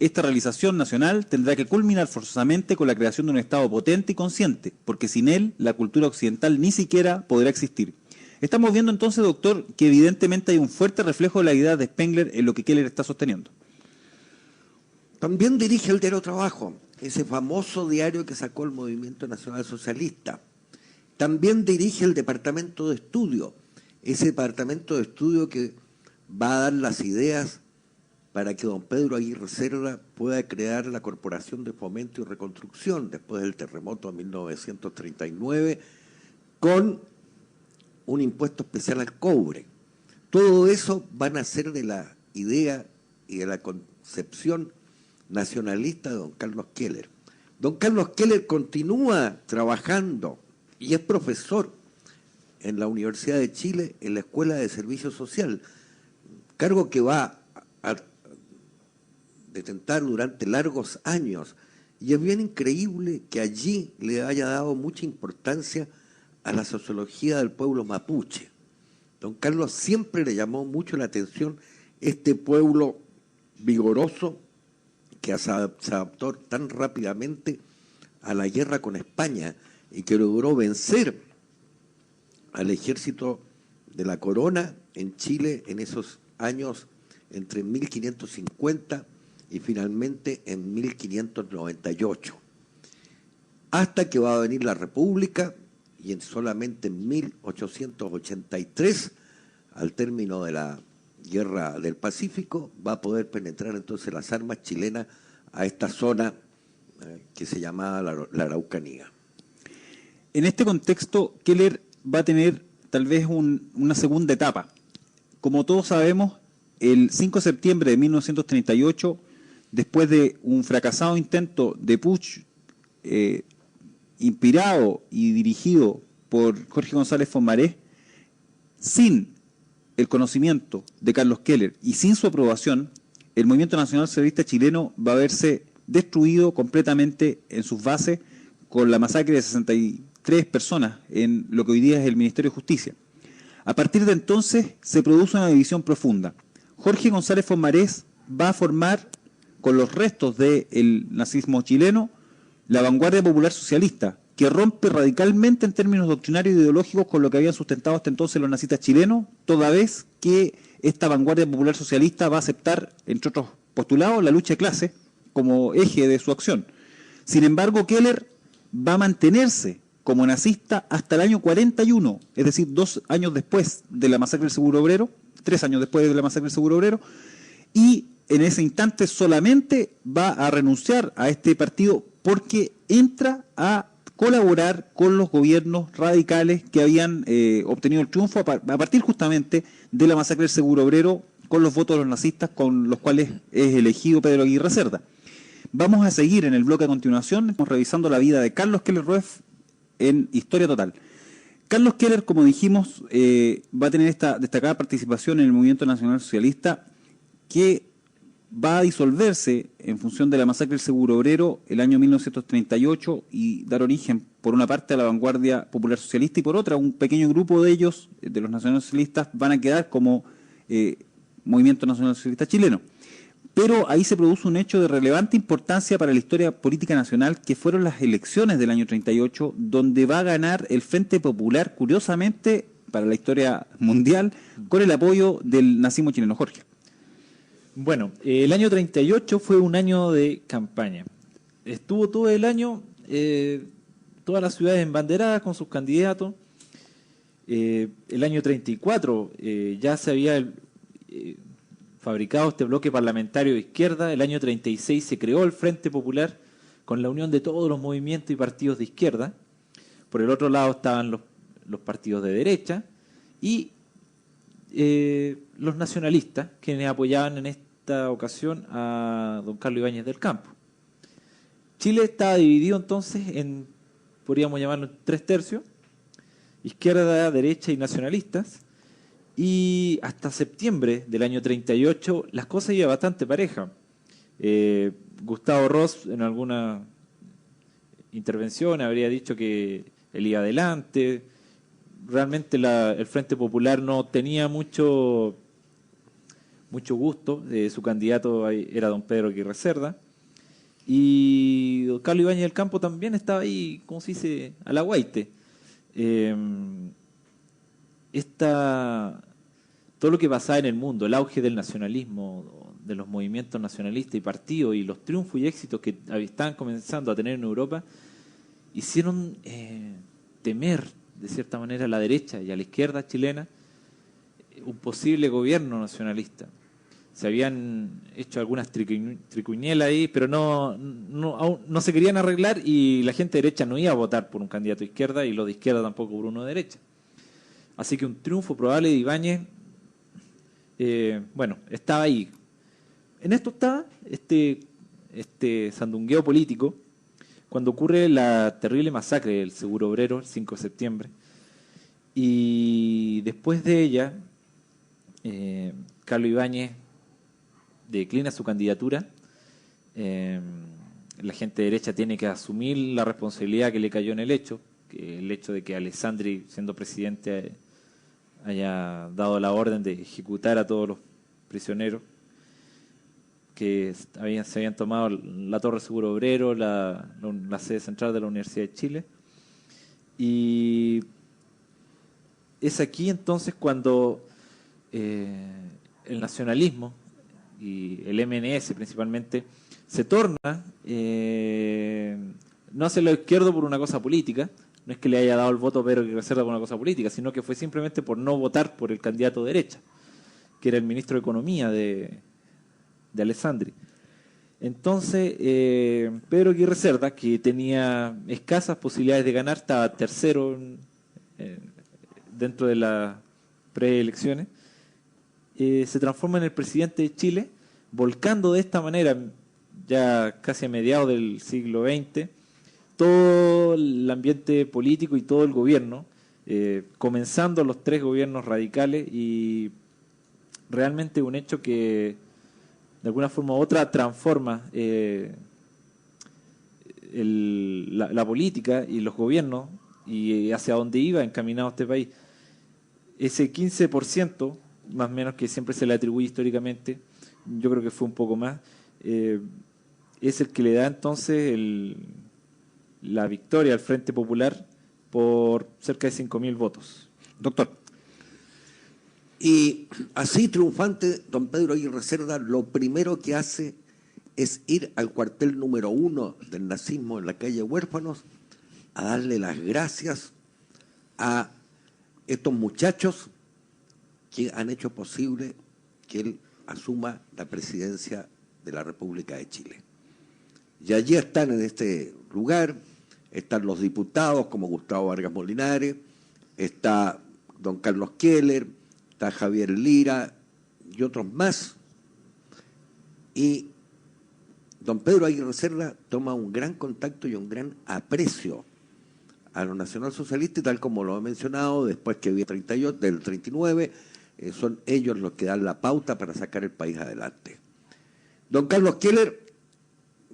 Esta realización nacional tendrá que culminar forzosamente con la creación de un Estado potente y consciente, porque sin él la cultura occidental ni siquiera podrá existir. Estamos viendo entonces, doctor, que evidentemente hay un fuerte reflejo de la idea de Spengler en lo que Keller está sosteniendo. También dirige el Diario Trabajo, ese famoso diario que sacó el Movimiento Nacional Socialista. También dirige el Departamento de Estudio, ese Departamento de Estudio que va a dar las ideas para que don Pedro Aguirre Cerda pueda crear la Corporación de Fomento y Reconstrucción después del terremoto de 1939, con un impuesto especial al cobre. Todo eso van a ser de la idea y de la concepción nacionalista de don Carlos Keller. Don Carlos Keller continúa trabajando y es profesor en la Universidad de Chile en la Escuela de Servicio Social, cargo que va a detentar durante largos años. Y es bien increíble que allí le haya dado mucha importancia a la sociología del pueblo mapuche. Don Carlos siempre le llamó mucho la atención este pueblo vigoroso que se adaptó tan rápidamente a la guerra con España y que logró vencer al ejército de la corona en Chile en esos años entre 1550 y finalmente en 1598. Hasta que va a venir la República y solamente en 1883, al término de la Guerra del Pacífico, va a poder penetrar entonces las armas chilenas a esta zona que se llamaba la Araucanía. En este contexto, Keller va a tener tal vez una segunda etapa. Como todos sabemos, el 5 de septiembre de 1938, después de un fracasado intento de putsch inspirado y dirigido por Jorge González Fomarés, sin el conocimiento de Carlos Keller y sin su aprobación, el Movimiento Nacional Socialista Chileno va a verse destruido completamente en sus bases con la masacre de 63 personas en lo que hoy día es el Ministerio de Justicia. A partir de entonces se produce una división profunda. Jorge González Fomarés va a formar con los restos del nazismo chileno la vanguardia popular socialista, que rompe radicalmente en términos doctrinarios e ideológicos con lo que habían sustentado hasta entonces los nazistas chilenos, toda vez que esta vanguardia popular socialista va a aceptar, entre otros postulados, la lucha de clases como eje de su acción. Sin embargo, Keller va a mantenerse como nazista hasta el año 41, es decir, 2 años después de la masacre del Seguro Obrero, 3 años después de la masacre del Seguro Obrero, y en ese instante solamente va a renunciar a este partido porque entra a colaborar con los gobiernos radicales que habían obtenido el triunfo a partir justamente de la masacre del Seguro Obrero con los votos de los nazistas con los cuales es elegido Pedro Aguirre Cerda. Vamos a seguir en el bloque a continuación revisando la vida de Carlos Keller Rueff en Historia Total. Carlos Keller, como dijimos, va a tener esta destacada participación en el Movimiento Nacional Socialista que va a disolverse en función de la masacre del Seguro Obrero el año 1938 y dar origen, por una parte, a la vanguardia popular socialista y por otra, un pequeño grupo de ellos, de los nacionalsocialistas, van a quedar como Movimiento Nacional Socialista Chileno. Pero ahí se produce un hecho de relevante importancia para la historia política nacional, que fueron las elecciones del año 38, donde va a ganar el Frente Popular, curiosamente, para la historia mundial, con el apoyo del nazismo chileno. Jorge. Bueno, el año 38 fue un año de campaña. Estuvo todo el año, todas las ciudades embanderadas con sus candidatos. El año 34 ya se había fabricado este bloque parlamentario de izquierda. El año 36 se creó el Frente Popular con la unión de todos los movimientos y partidos de izquierda. Por el otro lado estaban los partidos de derecha y los nacionalistas, quienes apoyaban en esta ocasión a don Carlos Ibáñez del Campo. Chile estaba dividido entonces en, podríamos llamarlo, 3/3, izquierda, derecha y nacionalistas, y hasta septiembre del año 38 las cosas iban bastante parejas. Gustavo Ross en alguna intervención habría dicho que él iba adelante. Realmente el Frente Popular no tenía mucho gusto. Su candidato era don Pedro Aguirre Cerda. Y don Carlos Ibáñez del Campo también estaba ahí, como se dice, a la guaite. Todo lo que pasaba en el mundo, el auge del nacionalismo, de los movimientos nacionalistas y partidos, y los triunfos y éxitos que estaban comenzando a tener en Europa, hicieron temer de cierta manera a la derecha y a la izquierda chilena un posible gobierno nacionalista. Se habían hecho algunas tricuñelas ahí, pero aún no se querían arreglar, y la gente de derecha no iba a votar por un candidato de izquierda y los de izquierda tampoco por uno de derecha. Así que un triunfo probable de Ibáñez, estaba ahí. En esto estaba este sandungueo político cuando ocurre la terrible masacre del Seguro Obrero el 5 de septiembre. Y después de ella, Carlos Ibáñez declina su candidatura. La gente de derecha tiene que asumir la responsabilidad que le cayó en el hecho de que Alessandri, siendo presidente, haya dado la orden de ejecutar a todos los prisioneros que se habían tomado la Torre Seguro Obrero, la sede central de la Universidad de Chile. Y es aquí entonces cuando el nacionalismo y el MNS principalmente, se torna no hacia lo izquierdo por una cosa política, no es que le haya dado el voto a Pedro Aguirre Cerda por una cosa política, sino que fue simplemente por no votar por el candidato de derecha, que era el ministro de Economía de Alessandri. Entonces, Pedro Aguirre Cerda, que tenía escasas posibilidades de ganar, estaba tercero dentro de las preelecciones, se transforma en el presidente de Chile, volcando de esta manera, ya casi a mediados del siglo XX, todo el ambiente político y todo el gobierno, comenzando los 3 gobiernos radicales, y realmente un hecho que de alguna forma u otra transforma la política y los gobiernos y hacia dónde iba encaminado este país. Ese 15%, más o menos, que siempre se le atribuye históricamente, yo creo que fue un poco más, es el que le da entonces la victoria al Frente Popular por cerca de 5.000 votos. Doctor. Y así triunfante, don Pedro Aguirre Cerda lo primero que hace es ir al cuartel número 1 del nazismo en la calle Huérfanos a darle las gracias a estos muchachos que han hecho posible que él asuma la presidencia de la República de Chile. Y allí están en este lugar, están los diputados como Gustavo Vargas Molinares, está don Carlos Keller, está Javier Lira y otros más. Y don Pedro Aguirre Cerda toma un gran contacto y un gran aprecio a los nacionalsocialistas, tal como lo he mencionado, después que vi del 39, son ellos los que dan la pauta para sacar el país adelante. Don Carlos Keller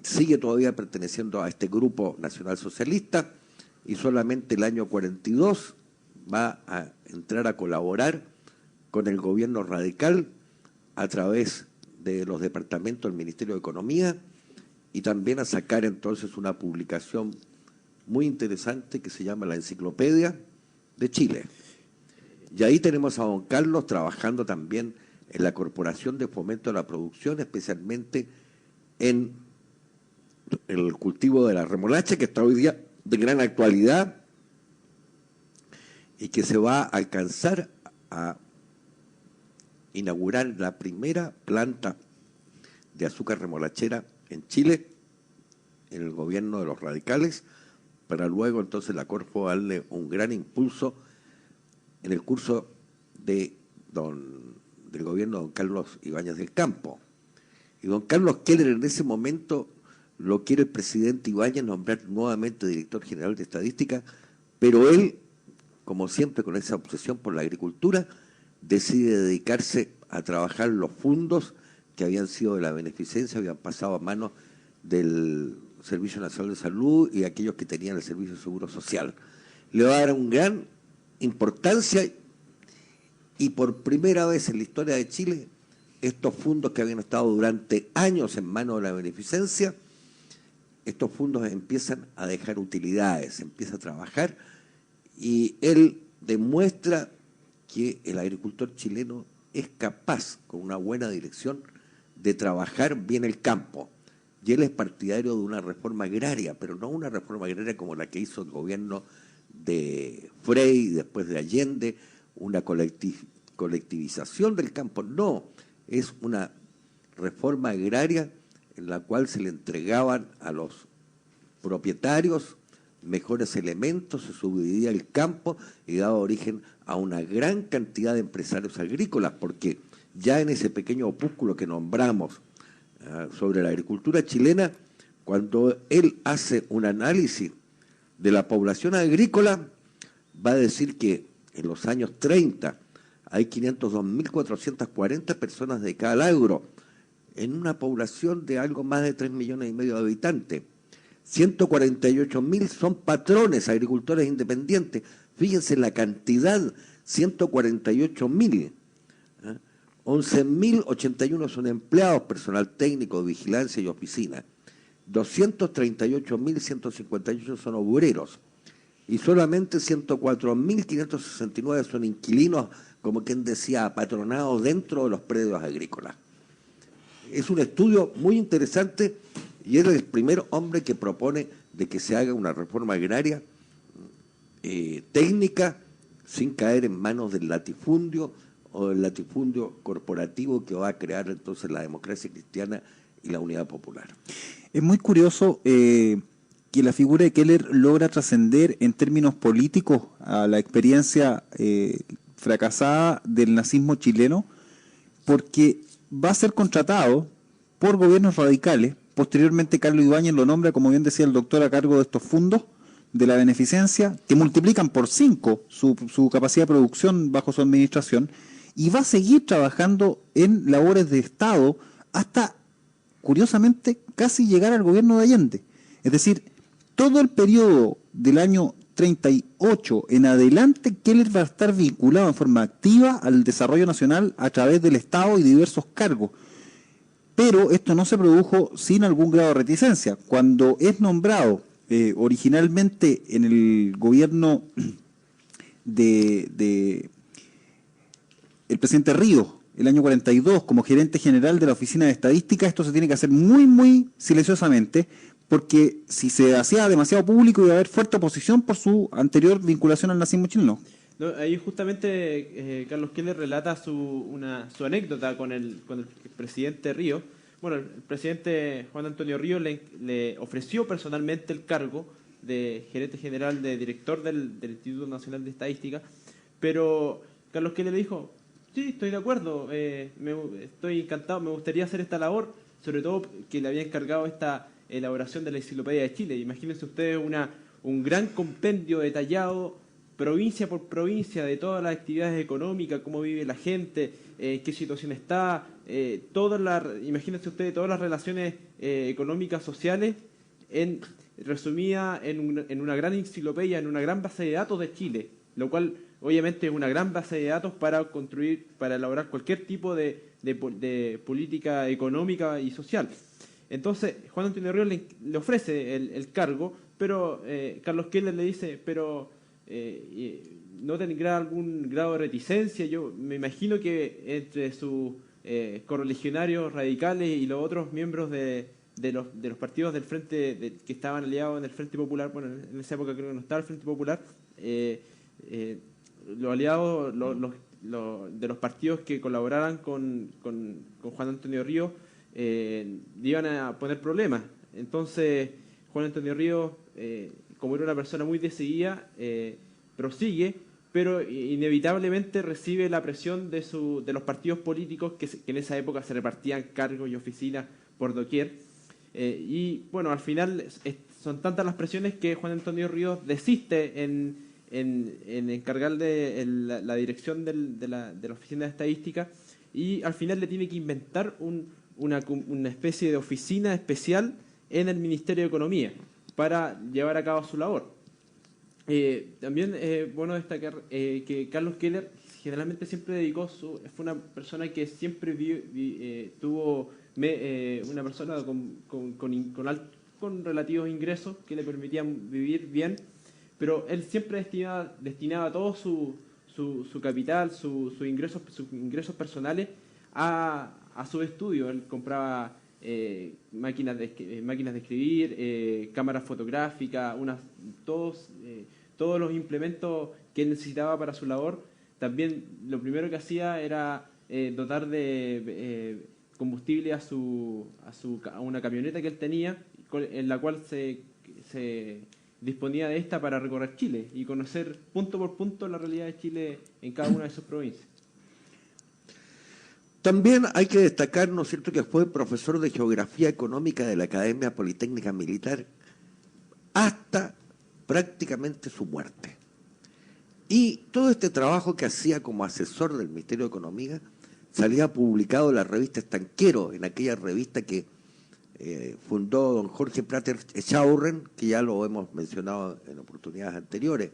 sigue todavía perteneciendo a este grupo nacionalsocialista y solamente el año 42 va a entrar a colaborar con el gobierno radical a través de los departamentos del Ministerio de Economía y también a sacar entonces una publicación muy interesante que se llama La Enciclopedia de Chile. Y ahí tenemos a don Carlos trabajando también en la Corporación de Fomento de la Producción, especialmente en el cultivo de la remolacha, que está hoy día de gran actualidad y que se va a alcanzar a inaugurar la primera planta de azúcar remolachera en Chile, en el gobierno de los radicales, para luego entonces la Corfo darle un gran impulso en el curso del gobierno de don Carlos Ibáñez del Campo. Y don Carlos Keller en ese momento lo quiere el presidente Ibáñez nombrar nuevamente director general de estadística, pero él, como siempre con esa obsesión por la agricultura, decide dedicarse a trabajar los fondos que habían sido de la beneficencia, habían pasado a manos del Servicio Nacional de Salud y aquellos que tenían el Servicio de Seguro Social. Le va a dar una gran importancia y por primera vez en la historia de Chile, estos fondos que habían estado durante años en manos de la beneficencia, estos fondos empiezan a dejar utilidades, empieza a trabajar y él demuestra que el agricultor chileno es capaz, con una buena dirección, de trabajar bien el campo. Y él es partidario de una reforma agraria, pero no una reforma agraria como la que hizo el gobierno de Frei, después de Allende, una colectivización del campo. No, es una reforma agraria en la cual se le entregaban a los propietarios mejores elementos, se subdividía el campo y daba origen a una gran cantidad de empresarios agrícolas, porque ya en ese pequeño opúsculo que nombramos sobre la agricultura chilena, cuando él hace un análisis de la población agrícola, va a decir que en los años 30 hay 502.440 personas dedicadas al agro, en una población de algo más de 3,5 millones de habitantes. 148.000 son patrones, agricultores independientes. Fíjense la cantidad, 148.000. 11.081 son empleados, personal técnico, vigilancia y oficina. 238.158 son obreros. Y solamente 104.569 son inquilinos, como quien decía, apatronados dentro de los predios agrícolas. es un estudio muy interesante y es el primer hombre que propone de que se haga una reforma agraria técnica sin caer en manos del latifundio o del latifundio corporativo que va a crear entonces la democracia cristiana y la unidad popular. Es muy curioso que la figura de Keller logra trascender en términos políticos a la experiencia fracasada del nazismo chileno, porque va a ser contratado por gobiernos radicales. Posteriormente Carlos Ibáñez lo nombra, como bien decía el doctor, a cargo de estos fondos de la beneficencia, que multiplican por 5 su capacidad de producción bajo su administración, y va a seguir trabajando en labores de Estado hasta, curiosamente, casi llegar al gobierno de Allende. Es decir, todo el periodo del año 38 en adelante, Keller va a estar vinculado en forma activa al desarrollo nacional a través del Estado y diversos cargos. Pero esto no se produjo sin algún grado de reticencia. Cuando es nombrado originalmente en el gobierno de el presidente Ríos, el año 42, como gerente general de la Oficina de Estadística, esto se tiene que hacer muy, muy silenciosamente, porque si se hacía demasiado público iba a haber fuerte oposición por su anterior vinculación al nazismo chileno. No, ahí justamente Carlos Keller relata su anécdota con el presidente Ríos. Bueno, el presidente Juan Antonio Ríos le ofreció personalmente el cargo de gerente general, de director del Instituto Nacional de Estadística, pero Carlos Keller le dijo: sí, estoy de acuerdo, estoy encantado, me gustaría hacer esta labor, sobre todo que le había encargado esta elaboración de la Enciclopedia de Chile. Imagínense ustedes un gran compendio detallado, provincia por provincia, de todas las actividades económicas, cómo vive la gente, qué situación está, imagínense ustedes todas las relaciones económicas, sociales, resumida en una gran enciclopedia, en una gran base de datos de Chile, lo cual obviamente es una gran base de datos para elaborar cualquier tipo de política económica y social. Entonces, Juan Antonio Ríos le ofrece el cargo, pero Carlos Keller le dice: pero ¿no tendrá algún grado de reticencia? Yo me imagino que entre sus correligionarios radicales y los otros miembros de los partidos del Frente, que estaban aliados en el Frente Popular, bueno, en esa época creo que no estaba el Frente Popular, los aliados de los partidos que colaboraran con Juan Antonio Ríos iban a poner problemas. Entonces Juan Antonio Ríos, como era una persona muy decidida, prosigue, pero inevitablemente recibe la presión de los partidos políticos que en esa época se repartían cargos y oficinas por doquier, y bueno, al final son tantas las presiones que Juan Antonio Ríos desiste en encargar de la dirección de la Oficina de Estadística, y al final le tiene que inventar una especie de oficina especial en el Ministerio de Economía para llevar a cabo su labor. También es bueno destacar que Carlos Keller generalmente siempre fue una persona que siempre tuvo una persona con relativos ingresos que le permitían vivir bien, pero él siempre destinaba todo su capital, sus ingresos personales a su estudio. Él compraba máquinas de escribir, cámaras fotográficas, todos los implementos que él necesitaba para su labor. También lo primero que hacía era dotar de combustible a una camioneta que él tenía, en la cual se disponía de esta para recorrer Chile y conocer punto por punto la realidad de Chile en cada una de sus provincias. También hay que destacar, ¿no es cierto?, que fue profesor de Geografía Económica de la Academia Politécnica Militar hasta prácticamente su muerte. Y todo este trabajo que hacía como asesor del Ministerio de Economía salía publicado en la revista Estanquero, en aquella revista que fundó don Jorge Prater Echaurren, que ya lo hemos mencionado en oportunidades anteriores.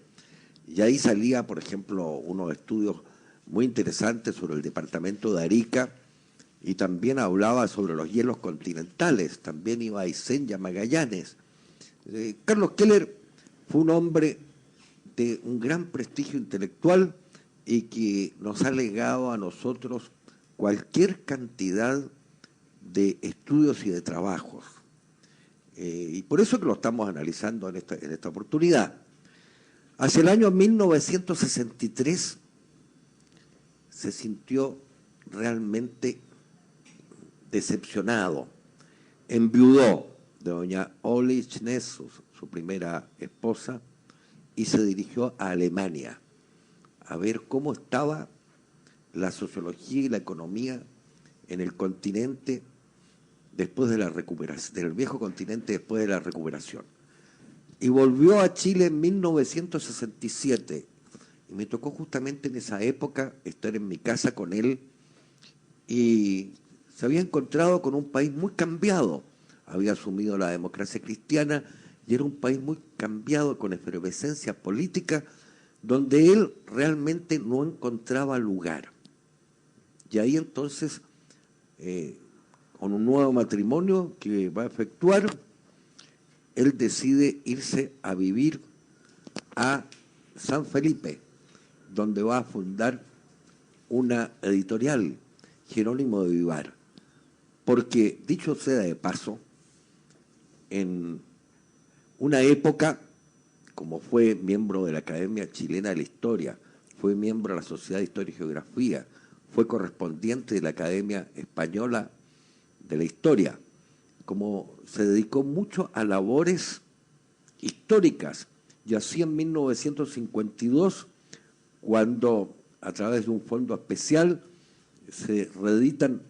Y ahí salía, por ejemplo, unos estudios muy interesantes sobre el departamento de Arica, y también hablaba sobre los hielos continentales, también iba a Aysén y a Magallanes. Carlos Keller fue un hombre de un gran prestigio intelectual y que nos ha legado a nosotros cualquier cantidad de estudios y de trabajos. Y por eso que lo estamos analizando en esta oportunidad. Hacia el año 1963 se sintió realmente decepcionado, enviudó de doña Olly Schnees, su primera esposa, y se dirigió a Alemania a ver cómo estaba la sociología y la economía en el continente después de la recuperación, del viejo continente después de la recuperación. Y volvió a Chile en 1967. Y me tocó justamente en esa época estar en mi casa con él y se había encontrado con un país muy cambiado. Había asumido la democracia cristiana y era un país muy cambiado, con efervescencia política, donde él realmente no encontraba lugar. Y ahí entonces, con un nuevo matrimonio que va a efectuar, él decide irse a vivir a San Felipe, donde va a fundar una editorial, Jerónimo de Vivar. Porque, dicho sea de paso, en una época, como fue miembro de la Academia Chilena de la Historia, fue miembro de la Sociedad de Historia y Geografía, fue correspondiente de la Academia Española de la Historia, como se dedicó mucho a labores históricas, y así en 1952, cuando a través de un fondo especial se reeditan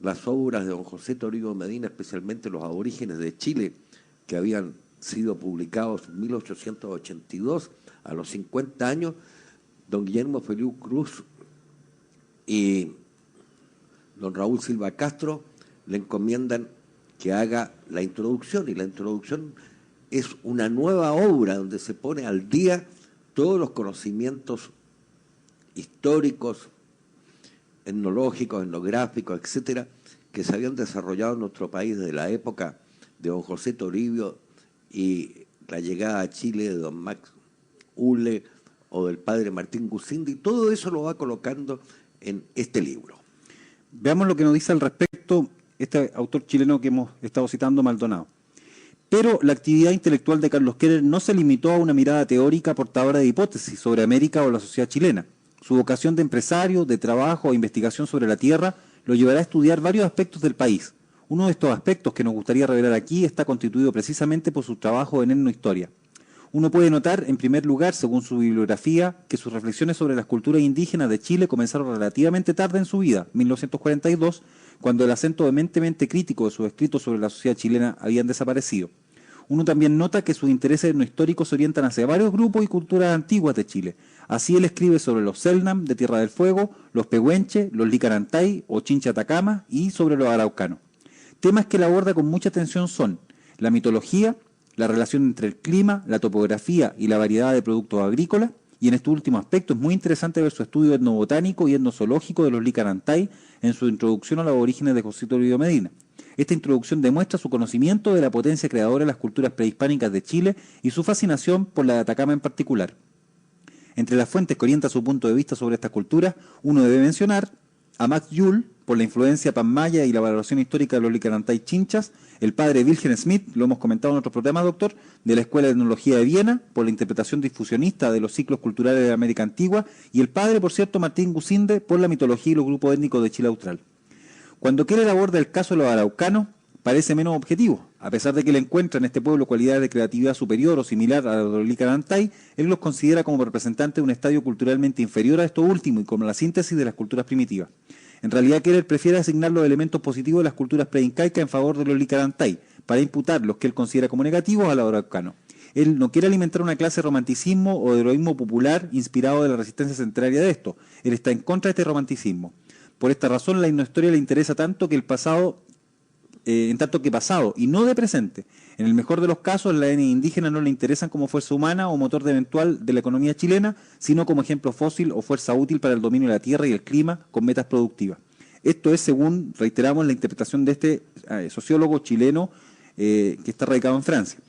las obras de don José Toribio Medina, especialmente Los aborígenes de Chile, que habían sido publicados en 1882, a los 50 años, don Guillermo Feliú Cruz y don Raúl Silva Castro le encomiendan que haga la introducción, y la introducción es una nueva obra donde se pone al día todos los conocimientos históricos, etnológicos, etnográficos, etcétera, que se habían desarrollado en nuestro país desde la época de don José Toribio y la llegada a Chile de don Max Uhle o del padre Martín Gusindi. Todo eso lo va colocando en este libro. Veamos lo que nos dice al respecto este autor chileno que hemos estado citando, Maldonado. Pero la actividad intelectual de Carlos Keller no se limitó a una mirada teórica portadora de hipótesis sobre América o la sociedad chilena. Su vocación de empresario, de trabajo e investigación sobre la tierra lo llevará a estudiar varios aspectos del país. Uno de estos aspectos que nos gustaría revelar aquí está constituido precisamente por su trabajo en etnohistoria. Uno puede notar, en primer lugar, según su bibliografía, que sus reflexiones sobre las culturas indígenas de Chile comenzaron relativamente tarde en su vida, 1942, cuando el acento vehementemente crítico de sus escritos sobre la sociedad chilena habían desaparecido. Uno también nota que sus intereses etnohistóricos se orientan hacia varios grupos y culturas antiguas de Chile. Así él escribe sobre los Selknam de Tierra del Fuego, los Pehuenche, los Licarantay o Chincha Atacama y sobre los araucanos. Temas que él aborda con mucha atención son la mitología, la relación entre el clima, la topografía y la variedad de productos agrícolas, y en este último aspecto es muy interesante ver su estudio etnobotánico y etnozoológico de los Licarantay en su introducción a los orígenes de José Toribio Medina. Esta introducción demuestra su conocimiento de la potencia creadora de las culturas prehispánicas de Chile y su fascinación por la de Atacama en particular. Entre las fuentes que orientan su punto de vista sobre estas culturas, uno debe mencionar a Max Juhl, por la influencia panmaya y la valoración histórica de los Licarantay Chinchas, el padre Wilhelm Smith, lo hemos comentado en otros programas, doctor, de la Escuela de Etnología de Viena, por la interpretación difusionista de los ciclos culturales de América Antigua, y el padre, por cierto, Martín Gusinde, por la mitología y los grupos étnicos de Chile Austral. Cuando Keller aborda el caso de los araucanos, parece menos objetivo. A pesar de que él encuentra en este pueblo cualidades de creatividad superior o similar a los Licarantay, él los considera como representantes de un estadio culturalmente inferior a esto último y como la síntesis de las culturas primitivas. En realidad, Keller prefiere asignar los elementos positivos de las culturas preincaicas en favor de los Licarantay, para imputar los que él considera como negativos a los araucanos. Él no quiere alimentar una clase de romanticismo o de heroísmo popular inspirado de la resistencia centenaria de esto. Él está en contra de este romanticismo. Por esta razón, la etnohistoria le interesa tanto que el pasado, en tanto que pasado y no de presente. En el mejor de los casos, las etnias indígenas no le interesan como fuerza humana o motor eventual de la economía chilena, sino como ejemplo fósil o fuerza útil para el dominio de la tierra y el clima con metas productivas. Esto es, según reiteramos, la interpretación de este sociólogo chileno que está radicado en Francia.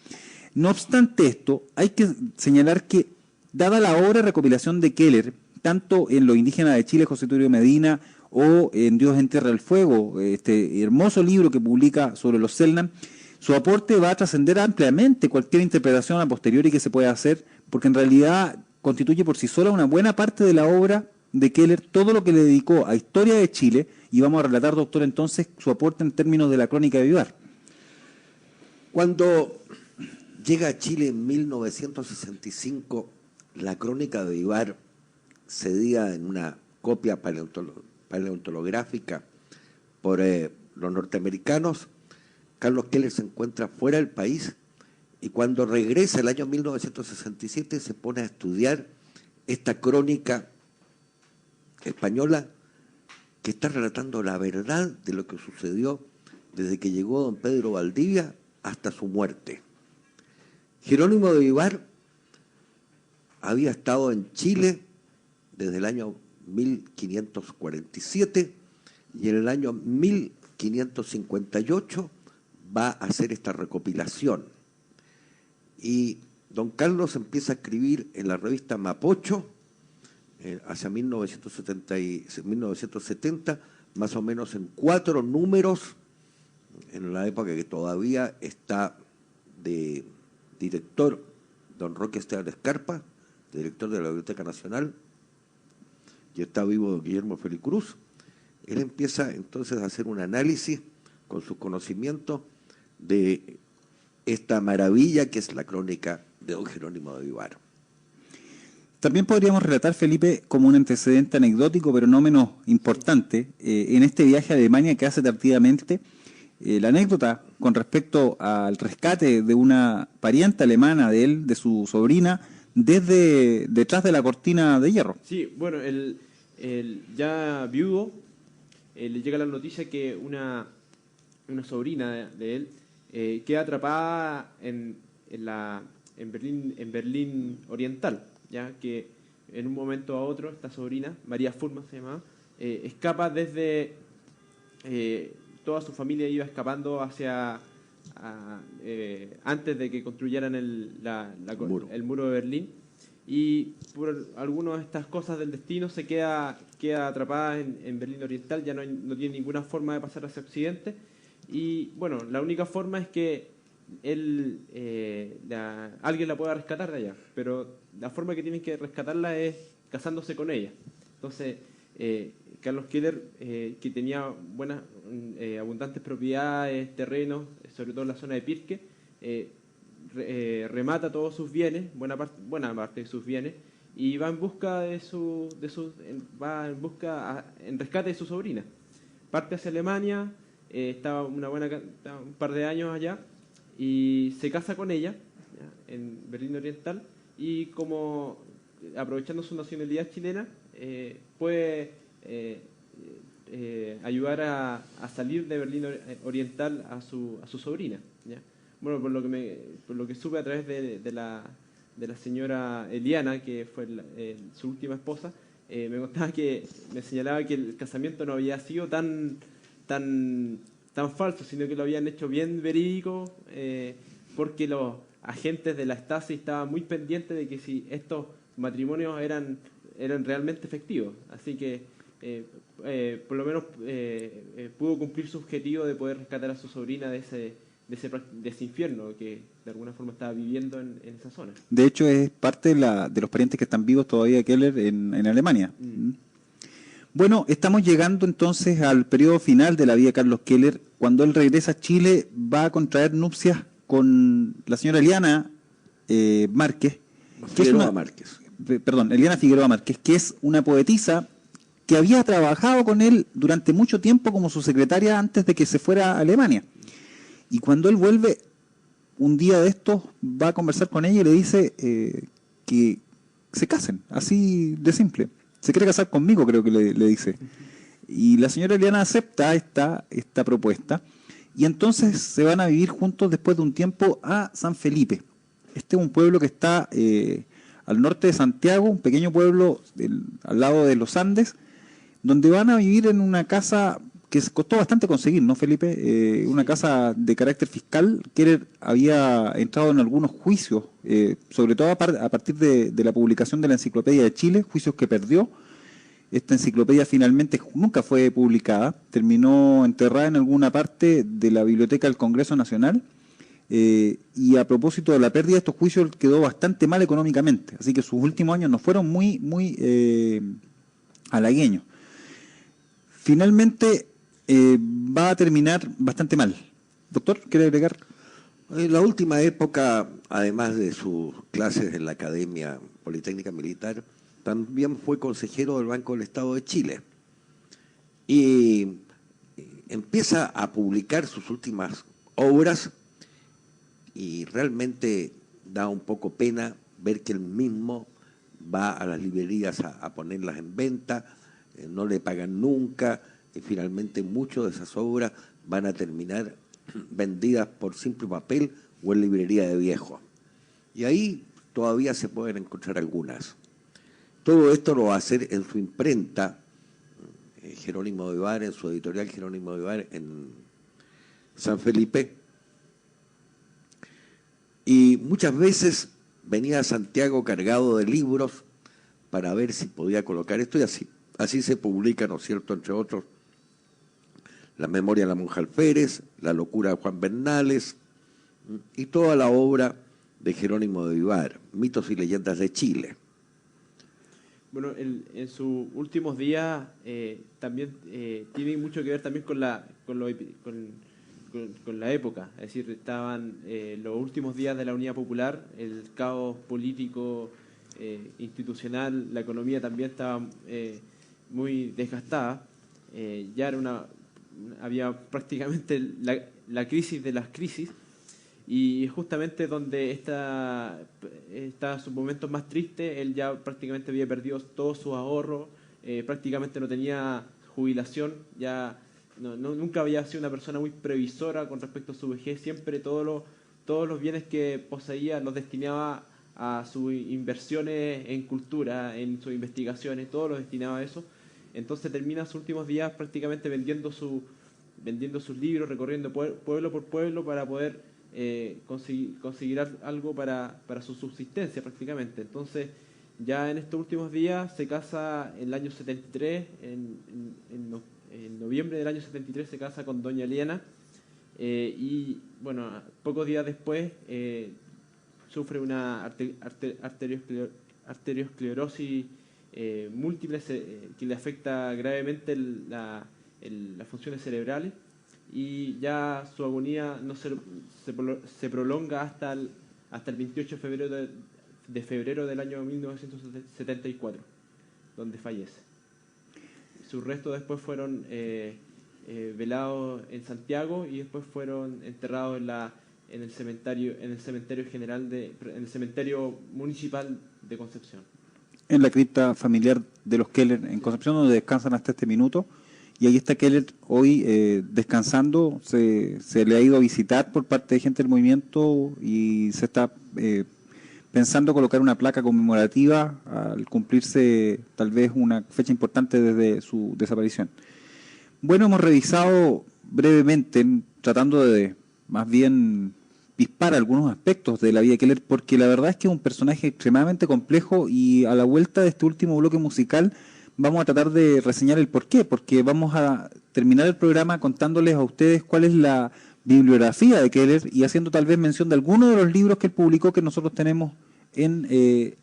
No obstante esto, hay que señalar que, dada la obra de recopilación de Keller, tanto en Los indígenas de Chile, José Toribio Medina, o en Dios en Tierra del Fuego, este hermoso libro que publica sobre los Selknam, su aporte va a trascender ampliamente cualquier interpretación a posteriori que se pueda hacer, porque en realidad constituye por sí sola una buena parte de la obra de Keller, todo lo que le dedicó a historia de Chile, y vamos a relatar, doctor, entonces su aporte en términos de la crónica de Vivar. Cuando llega a Chile en 1965, la crónica de Vivar, cedida en una copia paleontolográfica por los norteamericanos, Carlos Keller se encuentra fuera del país y cuando regresa el año 1967 se pone a estudiar esta crónica española que está relatando la verdad de lo que sucedió desde que llegó don Pedro Valdivia hasta su muerte. Jerónimo de Vivar había estado en Chile desde el año 1547 y en el año 1558 va a hacer esta recopilación. Y don Carlos empieza a escribir en la revista Mapocho hacia 1970, más o menos en 4 números, en la época que todavía está de director don Roque Esteban Escarpa, director de la Biblioteca Nacional, y está vivo don Guillermo Felicruz. Él empieza entonces a hacer un análisis con sus conocimientos de esta maravilla que es la crónica de don Jerónimo de Vivar. También podríamos relatar, Felipe, como un antecedente anecdótico, pero no menos importante, en este viaje a Alemania que hace tardíamente, la anécdota con respecto al rescate de una pariente alemana de él, de su sobrina, desde detrás de la cortina de hierro. Sí, bueno, el ya viudo, le llega la noticia que una sobrina de él queda atrapada en Berlín Oriental, ya que en un momento a otro esta sobrina, María Furman se llamaba, escapa desde toda su familia iba escapando hacia antes de que construyeran el muro de Berlín, y por algunas de estas cosas del destino se queda atrapada en Berlín Oriental, ya no tiene ninguna forma de pasar hacia Occidente, y bueno, la única forma es que alguien la pueda rescatar de allá, pero la forma que tienen que rescatarla es casándose con ella. Entonces, Carlos Keller, que tenía abundantes propiedades, terrenos, sobre todo en la zona de Pirque, remata todos sus bienes, buena parte de sus bienes, y va en busca en rescate de su sobrina. Parte hacia Alemania, estaba un par de años allá, y se casa con ella, ¿ya?, en Berlín Oriental, y como aprovechando su nacionalidad chilena, puede ayudar a salir de Berlín Oriental a su sobrina, ¿ya? Bueno, por lo que supe a través de la señora Eliana, que fue su última esposa, me contaba me señalaba que el casamiento no había sido tan falso, sino que lo habían hecho bien verídico, porque los agentes de la Stasi estaban muy pendientes de que si estos matrimonios eran realmente efectivos. Así que por lo menos pudo cumplir su objetivo de poder rescatar a su sobrina de ese infierno que de alguna forma estaba viviendo en esa zona. De hecho, es parte de los parientes que están vivos todavía de Keller en Alemania. Bueno, estamos llegando entonces al periodo final de la vida de Carlos Keller. Cuando él regresa a Chile, va a contraer nupcias con la señora Eliana Márquez, Eliana Figueroa Márquez, que es una poetisa que había trabajado con él durante mucho tiempo como su secretaria antes de que se fuera a Alemania. Y cuando él vuelve, un día de estos, va a conversar con ella y le dice que se casen, así de simple. Se quiere casar conmigo, creo que le dice. Y la señora Eliana acepta esta propuesta, y entonces se van a vivir juntos después de un tiempo a San Felipe. Este es un pueblo que está al norte de Santiago, un pequeño pueblo al lado de los Andes, donde van a vivir en una casa que costó bastante conseguir, ¿no, Felipe? Una casa de carácter fiscal. Keller había entrado en algunos juicios, sobre todo a partir de la publicación de la Enciclopedia de Chile, juicios que perdió, Esta enciclopedia finalmente nunca fue publicada, terminó enterrada en alguna parte de la Biblioteca del Congreso Nacional, y a propósito de la pérdida de estos juicios quedó bastante mal económicamente, así que sus últimos años no fueron muy halagüeños. Finalmente va a terminar bastante mal. Doctor, ¿quiere agregar? En la última época, además de sus clases en la Academia Politécnica Militar, también fue consejero del Banco del Estado de Chile. Y empieza a publicar sus últimas obras y realmente da un poco pena ver que él mismo va a las librerías a ponerlas en venta, no le pagan nunca, y finalmente muchas de esas obras van a terminar vendidas por simple papel o en librería de viejo. Y ahí todavía se pueden encontrar algunas. Todo esto lo va a hacer en su imprenta, Jerónimo de Vivar, en su editorial Jerónimo de Vivar en San Felipe. Y muchas veces venía a Santiago cargado de libros para ver si podía colocar esto, y así se publica, ¿no es cierto?, entre otros, La memoria de la monja Alférez, La locura de Juan Bernales y toda la obra de Jerónimo de Vivar, Mitos y leyendas de Chile. Bueno, en sus últimos días también tiene mucho que ver también con la época, es decir, estaban los últimos días de la Unidad Popular, el caos político, institucional, la economía también estaba muy desgastada, ya era había prácticamente la crisis de las crisis, y justamente donde está sus momentos más tristes, él ya prácticamente había perdido todos sus ahorros, prácticamente no tenía jubilación, ya nunca había sido una persona muy previsora con respecto a su vejez, siempre todos los bienes que poseía los destinaba a sus inversiones en cultura, en sus investigaciones, todos los destinaba a eso. Entonces termina sus últimos días prácticamente vendiendo sus libros, recorriendo pueblo por pueblo para poder conseguir algo para su subsistencia prácticamente. Entonces ya en estos últimos días se casa en el año 73, en noviembre del año 73 se casa con doña Eliana, y bueno, pocos días después sufre una arteriosclerosis múltiple que le afecta gravemente las funciones cerebrales, y ya su agonía se prolonga hasta el 28 de febrero del año 1974, donde fallece. Sus restos después fueron velados en Santiago y después fueron enterrados en el cementerio municipal de Concepción. En la cripta familiar de los Keller en Concepción, donde descansan hasta este minuto. Y ahí está Keller hoy descansando, se le ha ido a visitar por parte de gente del movimiento y se está pensando colocar una placa conmemorativa al cumplirse tal vez una fecha importante desde su desaparición. Bueno, hemos revisado brevemente, tratando de más bien pispar algunos aspectos de la vida de Keller, porque la verdad es que es un personaje extremadamente complejo, y a la vuelta de este último bloque musical vamos a tratar de reseñar el porqué, porque vamos a terminar el programa contándoles a ustedes cuál es la bibliografía de Keller y haciendo tal vez mención de algunos de los libros que él publicó que nosotros tenemos en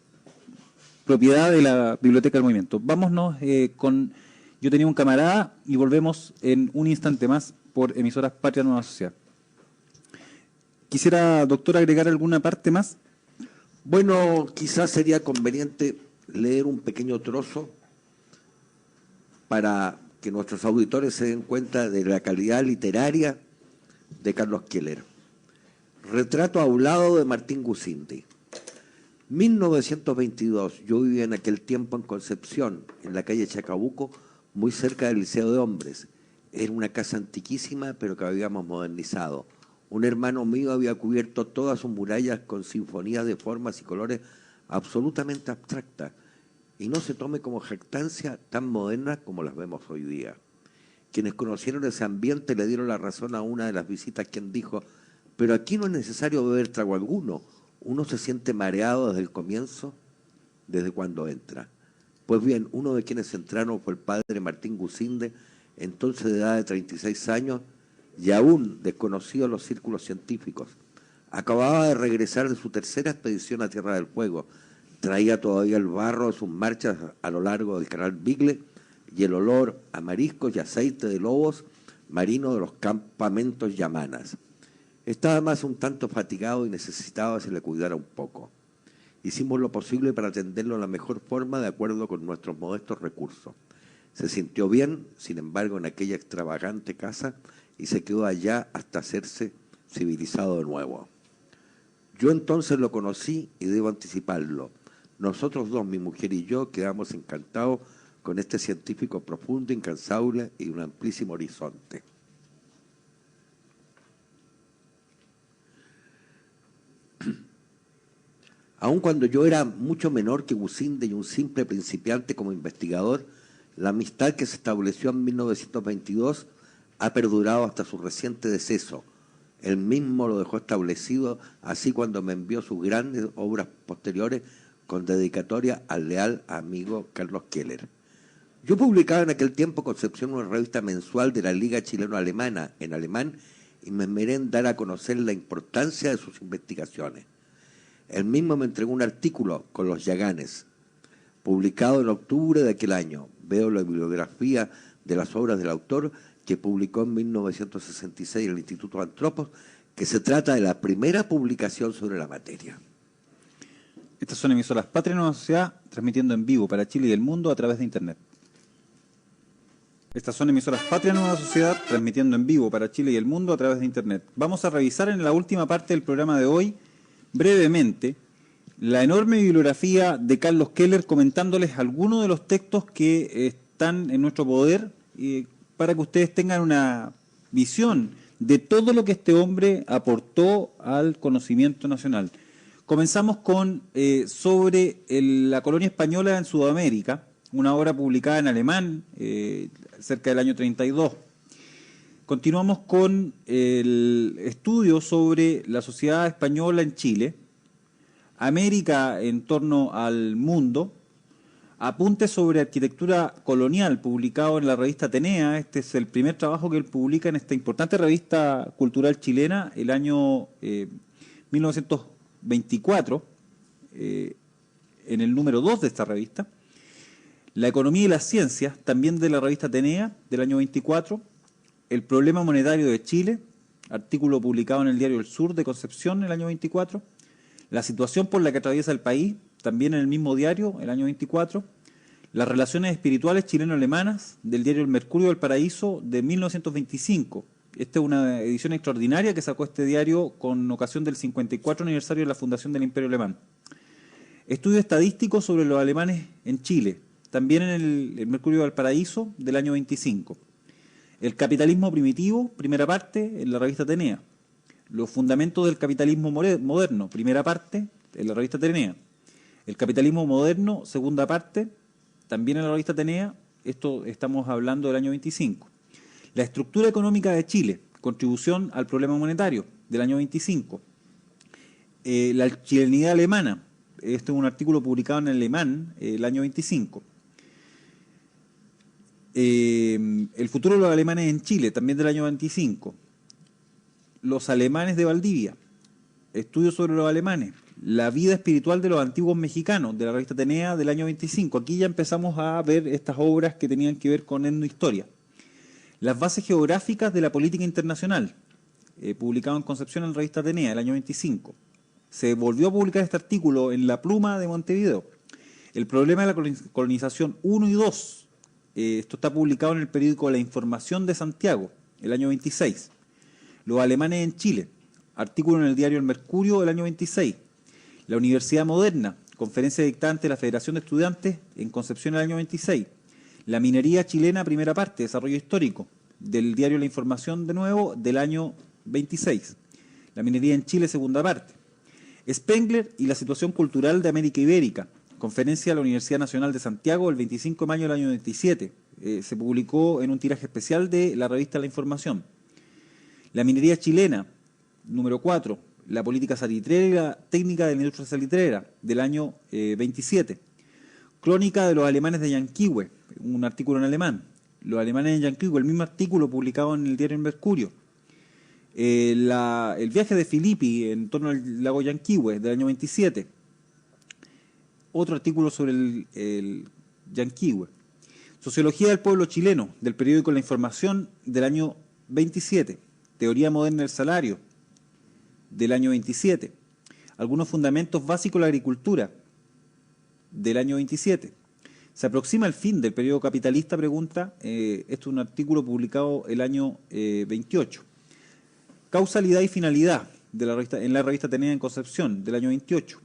propiedad de la Biblioteca del Movimiento. Vámonos con Yo tenía un camarada y volvemos en un instante más por emisoras Patria Nueva Sociedad. Quisiera, doctor, agregar alguna parte más. Bueno, quizás sería conveniente leer un pequeño trozo para que nuestros auditores se den cuenta de la calidad literaria de Carlos Keller. Retrato hablado de Martín Gusindi. 1922, yo vivía en aquel tiempo en Concepción, en la calle Chacabuco, muy cerca del Liceo de Hombres. Era una casa antiquísima, pero que habíamos modernizado. Un hermano mío había cubierto todas sus murallas con sinfonías de formas y colores absolutamente abstractas, y no se tome como jactancia tan moderna como las vemos hoy día. Quienes conocieron ese ambiente le dieron la razón a una de las visitas, quien dijo: pero aquí no es necesario beber trago alguno, uno se siente mareado desde el comienzo, desde cuando entra. Pues bien, uno de quienes entraron fue el padre Martín Gusinde, entonces de edad de 36 años y aún desconocido en los círculos científicos. Acababa de regresar de su tercera expedición a Tierra del Fuego. Traía todavía el barro de sus marchas a lo largo del canal Bigle y el olor a mariscos y aceite de lobos marinos de los campamentos yamanas. Estaba más un tanto fatigado y necesitaba que se le cuidara un poco. Hicimos lo posible para atenderlo de la mejor forma de acuerdo con nuestros modestos recursos. Se sintió bien, sin embargo, en aquella extravagante casa y se quedó allá hasta hacerse civilizado de nuevo. Yo entonces lo conocí y debo anticiparlo. Nosotros dos, mi mujer y yo, quedamos encantados con este científico profundo, incansable y un amplísimo horizonte. Aun cuando yo era mucho menor que Gusinde y un simple principiante como investigador, la amistad que se estableció en 1922 ha perdurado hasta su reciente deceso. Él mismo lo dejó establecido, así cuando me envió sus grandes obras posteriores con dedicatoria al leal amigo Carlos Keller. Yo publicaba en aquel tiempo Concepción, una revista mensual de la Liga Chileno-Alemana en alemán, y me esmeré en dar a conocer la importancia de sus investigaciones. Él mismo me entregó un artículo con los Yaganes, publicado en octubre de aquel año. Veo la bibliografía de las obras del autor, que publicó en 1966 el Instituto Antropos, que se trata de la primera publicación sobre la materia. Estas son emisoras Patria Nueva Sociedad, transmitiendo en vivo para Chile y el mundo a través de Internet. Estas son emisoras Patria Nueva Sociedad, transmitiendo en vivo para Chile y el mundo a través de Internet. Vamos a revisar en la última parte del programa de hoy, brevemente, la enorme bibliografía de Carlos Keller, comentándoles algunos de los textos que están en nuestro poder, para que ustedes tengan una visión de todo lo que este hombre aportó al conocimiento nacional. Comenzamos con sobre la colonia española en Sudamérica, una obra publicada en alemán cerca del año 32. Continuamos con el estudio sobre la sociedad española en Chile, América en torno al mundo, apuntes sobre arquitectura colonial, publicado en la revista Atenea. Este es el primer trabajo que él publica en esta importante revista cultural chilena, el año 1924, en el número 2 de esta revista. La economía y las ciencias, también de la revista Atenea, del año 24. El problema monetario de Chile, artículo publicado en el diario El Sur de Concepción, en el año 24. La situación por la que atraviesa el país, también en el mismo diario, el año 24. Las relaciones espirituales chileno-alemanas, del diario El Mercurio del Paraíso, de 1925. Esta es una edición extraordinaria que sacó este diario con ocasión del 54 aniversario de la fundación del Imperio Alemán. Estudio estadístico sobre los alemanes en Chile, también en el Mercurio del Paraíso, del año 25. El capitalismo primitivo, primera parte, en la revista Atenea. Los fundamentos del capitalismo moderno, primera parte, en la revista Atenea. El capitalismo moderno, segunda parte, también en la revista Atenea. Esto estamos hablando del año 25. La estructura económica de Chile, contribución al problema monetario, del año 25. La chilenidad alemana, este es un artículo publicado en alemán, el año 25. El futuro de los alemanes en Chile, también del año 25. Los alemanes de Valdivia, estudios sobre los alemanes. La vida espiritual de los antiguos mexicanos, de la revista Atenea, del año 25. Aquí ya empezamos a ver estas obras que tenían que ver con etnohistoria. Las bases geográficas de la política internacional, publicado en Concepción en la revista Atenea, el año 25. Se volvió a publicar este artículo en La Pluma de Montevideo. El problema de la colonización 1 y 2. Esto está publicado en el periódico La Información de Santiago, el año 26. Los alemanes en Chile, artículo en el diario El Mercurio, del año 26. La Universidad Moderna, conferencia dictada ante la Federación de Estudiantes en Concepción, el año 26. La minería chilena, primera parte, desarrollo histórico, del diario La Información, de nuevo, del año 26. La minería en Chile, segunda parte. Spengler y la situación cultural de América Ibérica, conferencia de la Universidad Nacional de Santiago, el 25 de mayo del año 27. Se publicó en un tiraje especial de la revista La Información. La minería chilena, número 4. La política salitrera y la técnica de la industria salitrera, del año 27. Crónica de los alemanes de Yanquihue, un artículo en alemán. Los alemanes de Yanquihue, el mismo artículo publicado en el diario El Mercurio. El viaje de Filippi en torno al lago Yanquihue del año 27. Otro artículo sobre el Yanquihue. Sociología del pueblo chileno, del periódico La Información del año 27. Teoría moderna del salario del año 27. Algunos fundamentos básicos de la agricultura del año 27. Se aproxima el fin del periodo capitalista, pregunta. Esto es un artículo publicado el año 28. Causalidad y finalidad en la revista Atenea en Concepción del año 28.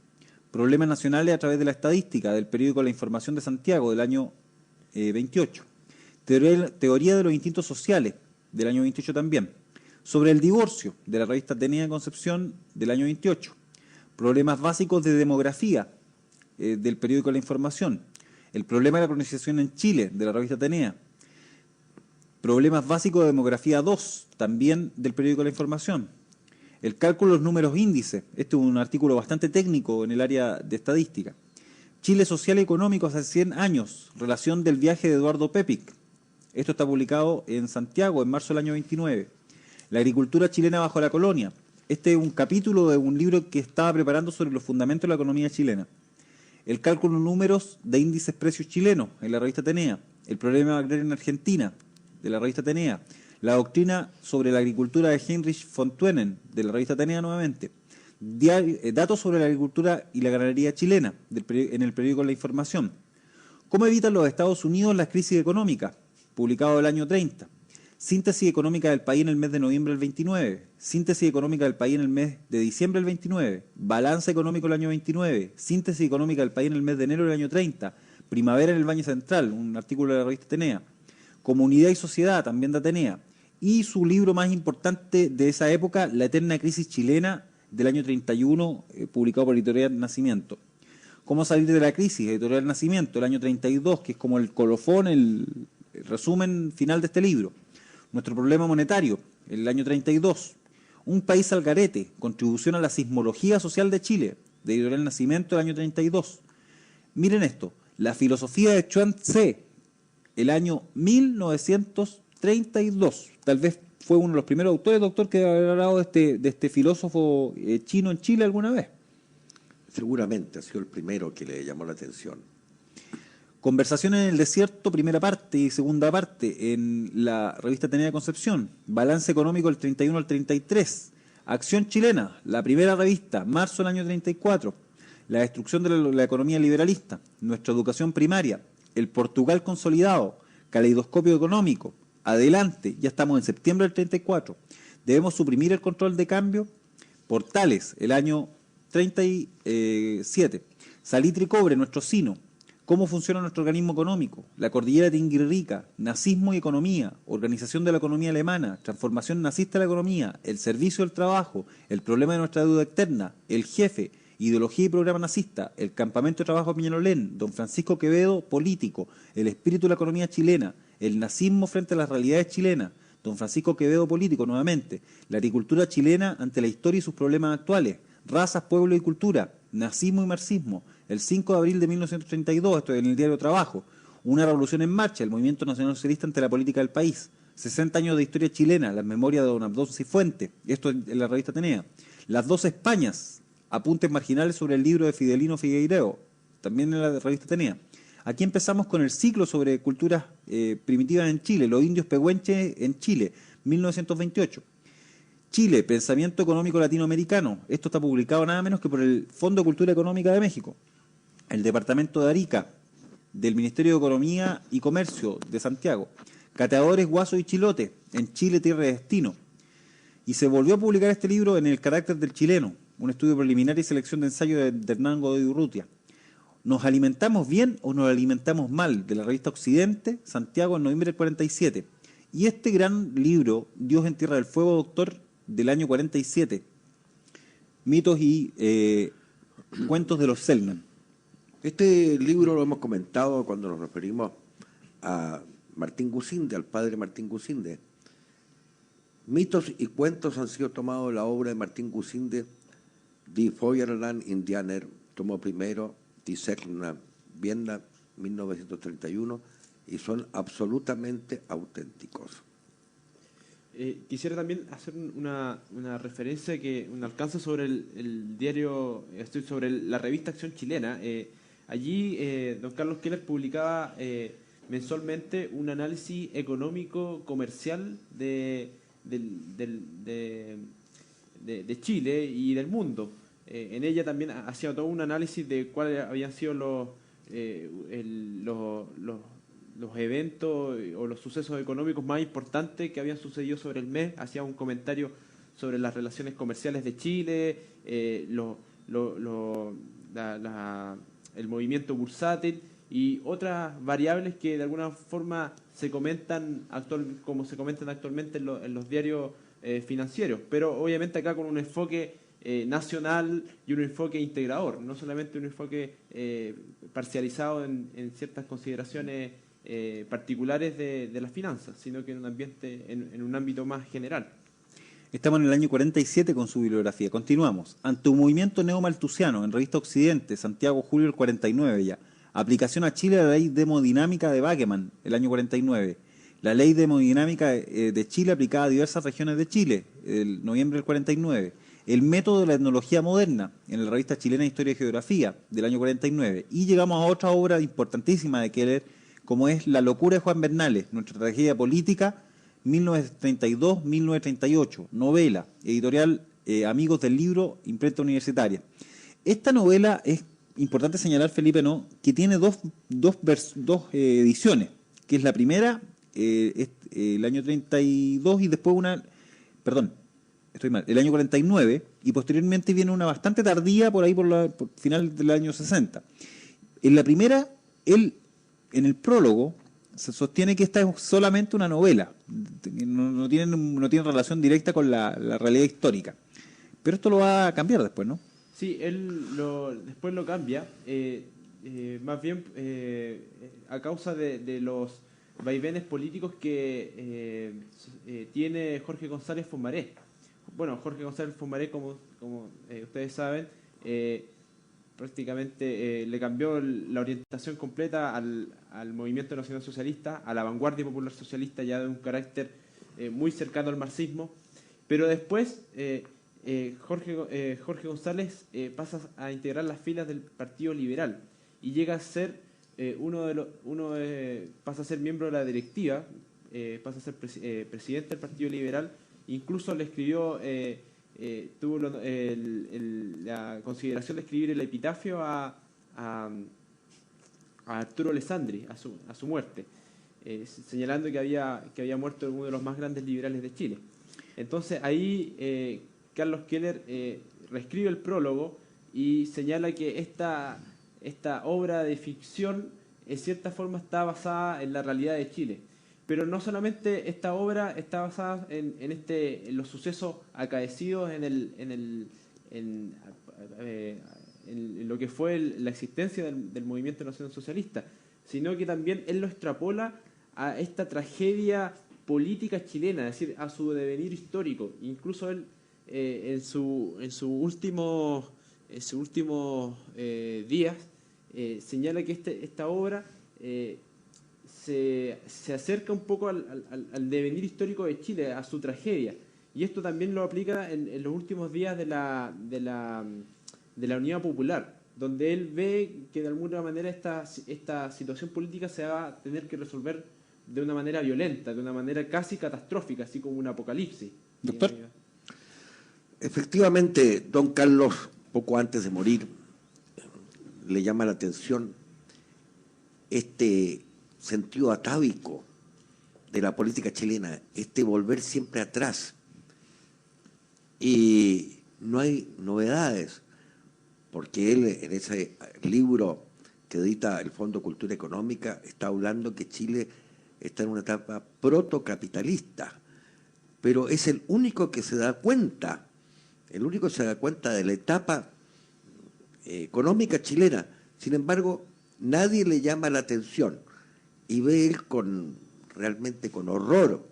Problemas nacionales a través de la estadística del periódico La Información de Santiago del año 28. Teoría de los instintos sociales del año 28 también. Sobre el divorcio de la revista Atenea en Concepción del año 28. Problemas básicos de demografía del periódico La Información. El problema de la colonización en Chile de la revista Atenea. Problemas básicos de demografía 2 también del periódico La Información. El cálculo de los números índices. Este es un artículo bastante técnico en el área de estadística. Chile social y económico hace 100 años. Relación del viaje de Eduardo Pepic. Esto está publicado en Santiago en marzo del año 29. La agricultura chilena bajo la colonia. Este es un capítulo de un libro que estaba preparando sobre los fundamentos de la economía chilena. El cálculo de números de índices precios chilenos en la revista Atenea. El problema agrario en Argentina de la revista Atenea. La doctrina sobre la agricultura de Heinrich von Thuenen de la revista Atenea nuevamente. Datos sobre la agricultura y la ganadería chilena en el periódico La Información. ¿Cómo evitan los Estados Unidos las crisis económicas? Publicado el año 30. Síntesis económica del país en el mes de noviembre del 29. Síntesis económica del país en el mes de diciembre del 29. Balance económico del año 29. Síntesis económica del país en el mes de enero del año 30. Primavera en el Valle Central, un artículo de la revista Atenea. Comunidad y sociedad, también de Atenea. Y su libro más importante de esa época, La eterna crisis chilena, del año 31, publicado por Editorial Nacimiento. ¿Cómo salir de la crisis? Editorial Nacimiento, el año 32, que es como el colofón, el resumen final de este libro. Nuestro problema monetario, el año 32. Un país al garete, contribución a la sismología social de Chile, de Editorial Nacimiento, el año 32. Miren esto, la filosofía de Chuang Tse, el año 1932. Tal vez fue uno de los primeros autores, doctor, que ha hablado de este filósofo chino en Chile alguna vez. Seguramente ha sido el primero que le llamó la atención. Conversaciones en el desierto, primera parte y segunda parte, en la revista Atenea de Concepción. Balance económico del 31 al 33. Acción chilena, la primera revista, marzo del año 34. La destrucción de la economía liberalista. Nuestra educación primaria. El Portugal consolidado. Caleidoscopio económico. Adelante, ya estamos en septiembre del 34. Debemos suprimir el control de cambio. Portales, el año 37. Salitre y cobre, nuestro sino. ¿Cómo funciona nuestro organismo económico? La cordillera Tinguirrica, nazismo y economía, organización de la economía alemana, transformación nazista de la economía, el servicio del trabajo, el problema de nuestra deuda externa, el jefe, ideología y programa nazista, el campamento de trabajo de Peñalolén, don Francisco Quevedo, político, el espíritu de la economía chilena, el nazismo frente a las realidades chilenas, don Francisco Quevedo, político nuevamente, la agricultura chilena ante la historia y sus problemas actuales, razas, pueblo y cultura, nazismo y marxismo, el 5 de abril de 1932, esto es en el diario Trabajo, una revolución en marcha, el movimiento nacional socialista ante la política del país, 60 años de historia chilena, las memorias de don Abdón Cifuentes, esto en la revista Atenea, las dos Españas, apuntes marginales sobre el libro de Fidelino Figueiredo, también en la revista Atenea. Aquí empezamos con el ciclo sobre culturas primitivas en Chile, los indios pehuenches en Chile, 1928. Chile, pensamiento económico latinoamericano. Esto está publicado nada menos que por el Fondo de Cultura Económica de México. El Departamento de Arica, del Ministerio de Economía y Comercio de Santiago. Cateadores, Guaso y Chilote, en Chile, tierra de destino. Y se volvió a publicar este libro en El carácter del chileno, un estudio preliminar y selección de ensayo de Hernán Godoy Urrutia. ¿Nos alimentamos bien o nos alimentamos mal? De la revista Occidente, Santiago, en noviembre del 47. Y este gran libro, Dios en Tierra del Fuego, doctor, del año 47, mitos y cuentos de los Selman. Este libro lo hemos comentado cuando nos referimos a Martín Gusinde, al padre Martín Gusinde. Mitos y cuentos han sido tomados de la obra de Martín Gusinde, Die Feuerland Indianer, tomo primero, Die Segna Vienda, 1931, y son absolutamente auténticos. Quisiera también hacer una referencia, un alcance sobre el diario, sobre la revista Acción Chilena. Allí don Carlos Keller publicaba mensualmente un análisis económico-comercial de Chile y del mundo. En ella también hacía todo un análisis de cuáles habían sido los eventos o los sucesos económicos más importantes que habían sucedido sobre el mes. Hacía un comentario sobre las relaciones comerciales de Chile, el movimiento bursátil y otras variables que de alguna forma se comentan como se comentan actualmente en los diarios financieros, pero obviamente acá con un enfoque nacional y un enfoque integrador, no solamente un enfoque parcializado en ciertas consideraciones particulares de las finanzas, sino que en un ambiente, en un ámbito más general. Estamos en el año 47 con su bibliografía. Continuamos. Ante un movimiento neomalthusiano en Revista Occidente, Santiago, julio del 49 ya. Aplicación a Chile de la ley de hemodinámica de Bakeman, el año 49. La ley de hemodinámica de Chile aplicada a diversas regiones de Chile, el noviembre del 49. El método de la etnología moderna, en la Revista Chilena de Historia y Geografía, del año 49. Y llegamos a otra obra importantísima de Keller, como es La locura de Juan Bernales, nuestra tragedia política, 1932-1938, novela, editorial Amigos del Libro, imprenta universitaria. Esta novela es importante señalar, Felipe, ¿no?, que tiene dos ediciones, que es la primera, el año 32, y después una, perdón, estoy mal, el año 49, y posteriormente viene una bastante tardía, por ahí por final del año 60. En la primera, en el prólogo, se sostiene que esta es solamente una novela, no tiene relación directa con la realidad histórica. Pero esto lo va a cambiar después, ¿no? Sí, él después lo cambia, más bien a causa de los vaivenes políticos que tiene Jorge González Fomaré. Bueno, Jorge González Fomaré, como ustedes saben, prácticamente le cambió la orientación completa al movimiento nacional socialista, a la vanguardia popular socialista, ya de un carácter muy cercano al marxismo, pero después Jorge González pasa a integrar las filas del Partido Liberal y llega a ser pasa a ser miembro de la directiva, pasa a ser presidente del Partido Liberal. Incluso le escribió, tuvo la consideración de escribir el epitafio a Arturo Alessandri, a su muerte, señalando que había muerto uno de los más grandes liberales de Chile. Entonces ahí Carlos Keller reescribe el prólogo y señala que esta obra de ficción en cierta forma está basada en la realidad de Chile. Pero no solamente esta obra está basada en los sucesos acaecidos en lo que fue la existencia del movimiento nacional socialista, sino que también él lo extrapola a esta tragedia política chilena, es decir, a su devenir histórico. Incluso él en sus últimos días señala que esta obra se acerca un poco al devenir histórico de Chile, a su tragedia. Y esto también lo aplica en los últimos días de la Unidad Popular, donde él ve que de alguna manera esta situación política se va a tener que resolver de una manera violenta, de una manera casi catastrófica, así como un apocalipsis. Doctor. Efectivamente, don Carlos, poco antes de morir, le llama la atención este sentido atávico de la política chilena, este volver siempre atrás. Y no hay novedades, porque él en ese libro que edita el Fondo Cultura Económica está hablando que Chile está en una etapa protocapitalista, pero es el único que se da cuenta, de la etapa económica chilena. Sin embargo, nadie le llama la atención y ve él realmente con horror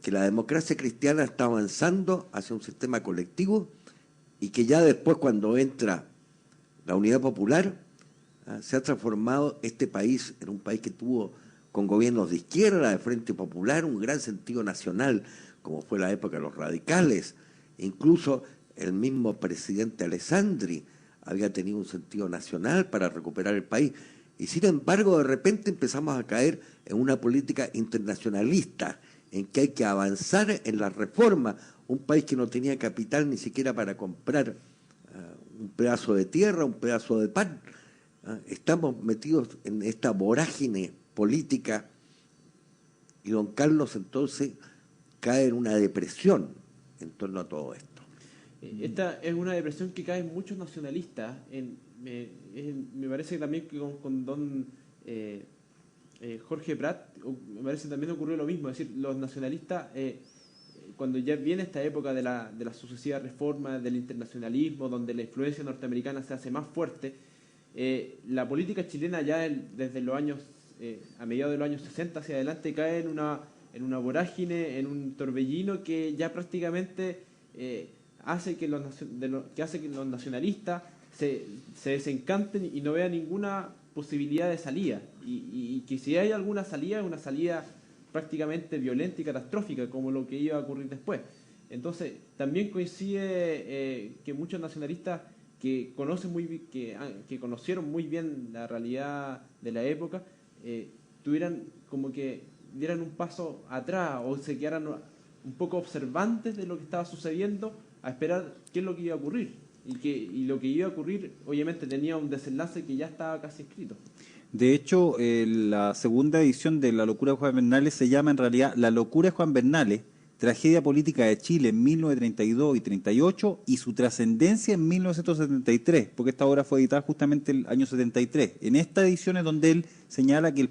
que la democracia cristiana está avanzando hacia un sistema colectivo y que ya después, cuando entra la Unidad Popular, Se ha transformado este país en un país que tuvo con gobiernos de izquierda, de Frente Popular, un gran sentido nacional, como fue la época de los radicales. Incluso el mismo presidente Alessandri había tenido un sentido nacional para recuperar el país. Y sin embargo, de repente empezamos a caer en una política internacionalista, en que hay que avanzar en la reforma. Un país que no tenía capital ni siquiera para comprar un pedazo de tierra, un pedazo de pan. Estamos metidos en esta vorágine política y don Carlos entonces cae en una depresión en torno a todo esto. Esta es una depresión que caen muchos nacionalistas. Me parece que también que con don Jorge Prat, me parece que también ocurrió lo mismo. Es decir, los nacionalistas, cuando ya viene esta época de la sucesiva reforma, del internacionalismo, donde la influencia norteamericana se hace más fuerte, la política chilena ya desde los años, a mediados de los años 60 hacia adelante, cae en una vorágine, en un torbellino que ya prácticamente hace que los nacionalistas se desencanten y no vean ninguna posibilidad de salida. Y que si hay alguna salida, es una salida prácticamente violenta y catastrófica, como lo que iba a ocurrir después. Entonces, también coincide que muchos nacionalistas que conocieron muy bien la realidad de la época, tuvieran como que dieran un paso atrás o se quedaran un poco observantes de lo que estaba sucediendo a esperar qué es lo que iba a ocurrir. Y lo que iba a ocurrir, obviamente, tenía un desenlace que ya estaba casi escrito. De hecho, la segunda edición de La locura de Juan Bernales se llama en realidad La locura de Juan Bernales, tragedia política de Chile en 1932 y 38 y su trascendencia en 1973, porque esta obra fue editada justamente el año 73. En esta edición es donde él señala que en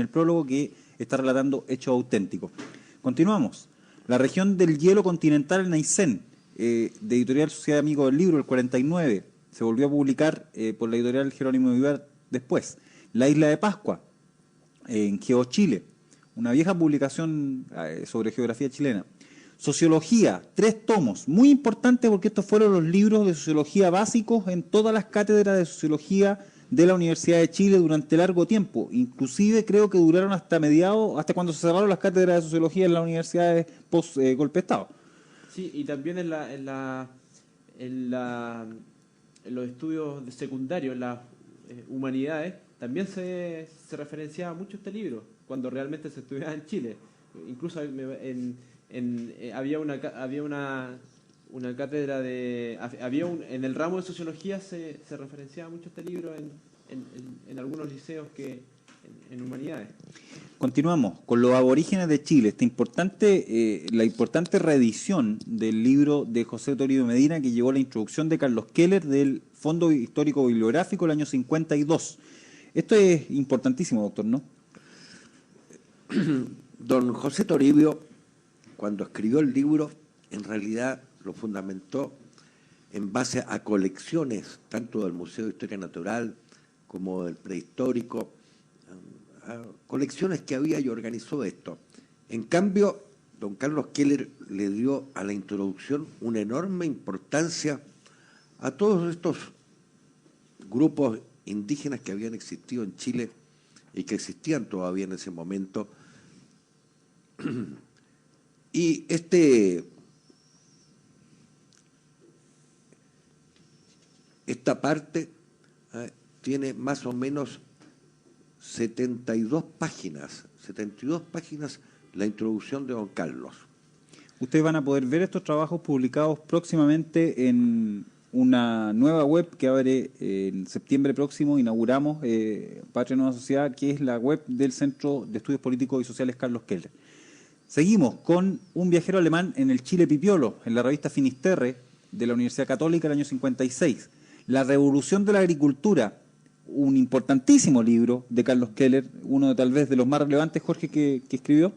el prólogo que está relatando hechos auténticos. Continuamos. La región del hielo continental en Aysén, de editorial Sociedad de Amigos del Libro, el 49, se volvió a publicar por la editorial Jerónimo Vivar después. La isla de Pascua, en Geo Chile, una vieja publicación sobre geografía chilena. Sociología, 3 tomos, muy importante porque estos fueron los libros de sociología básicos en todas las cátedras de sociología de la Universidad de Chile durante largo tiempo. Inclusive creo que duraron hasta cuando se cerraron las cátedras de sociología en las universidades post golpe de Estado. Sí, y también en los estudios de secundario, en las humanidades, también se referenciaba mucho este libro, cuando realmente se estudiaba en Chile. Incluso había una cátedra en el ramo de sociología se referenciaba mucho este libro en algunos liceos en humanidades. Continuamos con los aborígenes de Chile, la importante reedición del libro de José Toribio Medina, que llevó la introducción de Carlos Keller del Fondo Histórico Bibliográfico el año 52. Esto es importantísimo, doctor, ¿no? Don José Toribio, cuando escribió el libro, en realidad lo fundamentó en base a colecciones, tanto del Museo de Historia Natural como del Prehistórico, a colecciones que había y organizó esto. En cambio, don Carlos Keller le dio a la introducción una enorme importancia a todos estos grupos indígenas que habían existido en Chile y que existían todavía en ese momento. Y esta parte tiene más o menos 72 páginas la introducción de don Carlos. Ustedes van a poder ver estos trabajos publicados próximamente en una nueva web que abre en septiembre próximo. Inauguramos Patria Nueva Sociedad, que es la web del Centro de Estudios Políticos y Sociales Carlos Keller. Seguimos con Un viajero alemán en el Chile Pipiolo, en la revista Finisterre de la Universidad Católica, el año 56. La revolución de la agricultura, un importantísimo libro de Carlos Keller, uno tal vez de los más relevantes, Jorge, que escribió.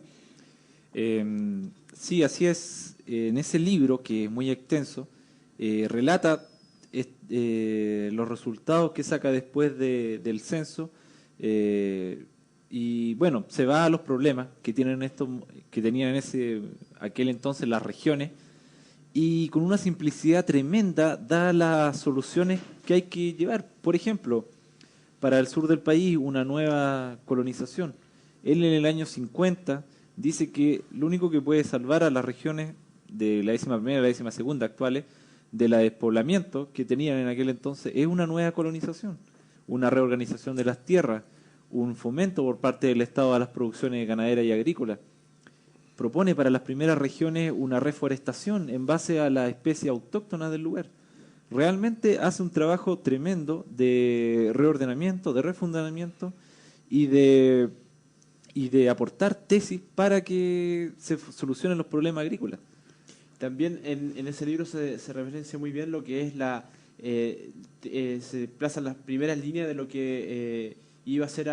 Sí, así es. En ese libro, que es muy extenso, relata los resultados que saca después del censo, y bueno, se va a los problemas que tenían en aquel entonces las regiones, y con una simplicidad tremenda da las soluciones que hay que llevar. Por ejemplo, para el sur del país una nueva colonización. Él en el año 50 dice que lo único que puede salvar a las regiones de la 11ª y la 12ª actuales del despoblamiento que tenían en aquel entonces es una nueva colonización, una reorganización de las tierras, un fomento por parte del Estado a las producciones ganaderas y agrícolas. Propone para las primeras regiones una reforestación en base a las especies autóctonas del lugar. Realmente hace un trabajo tremendo de reordenamiento, de refundamiento y de aportar tesis para que se solucionen los problemas agrícolas. También en ese libro se referencia muy bien lo que es se plazan las primeras líneas de lo que iba a ser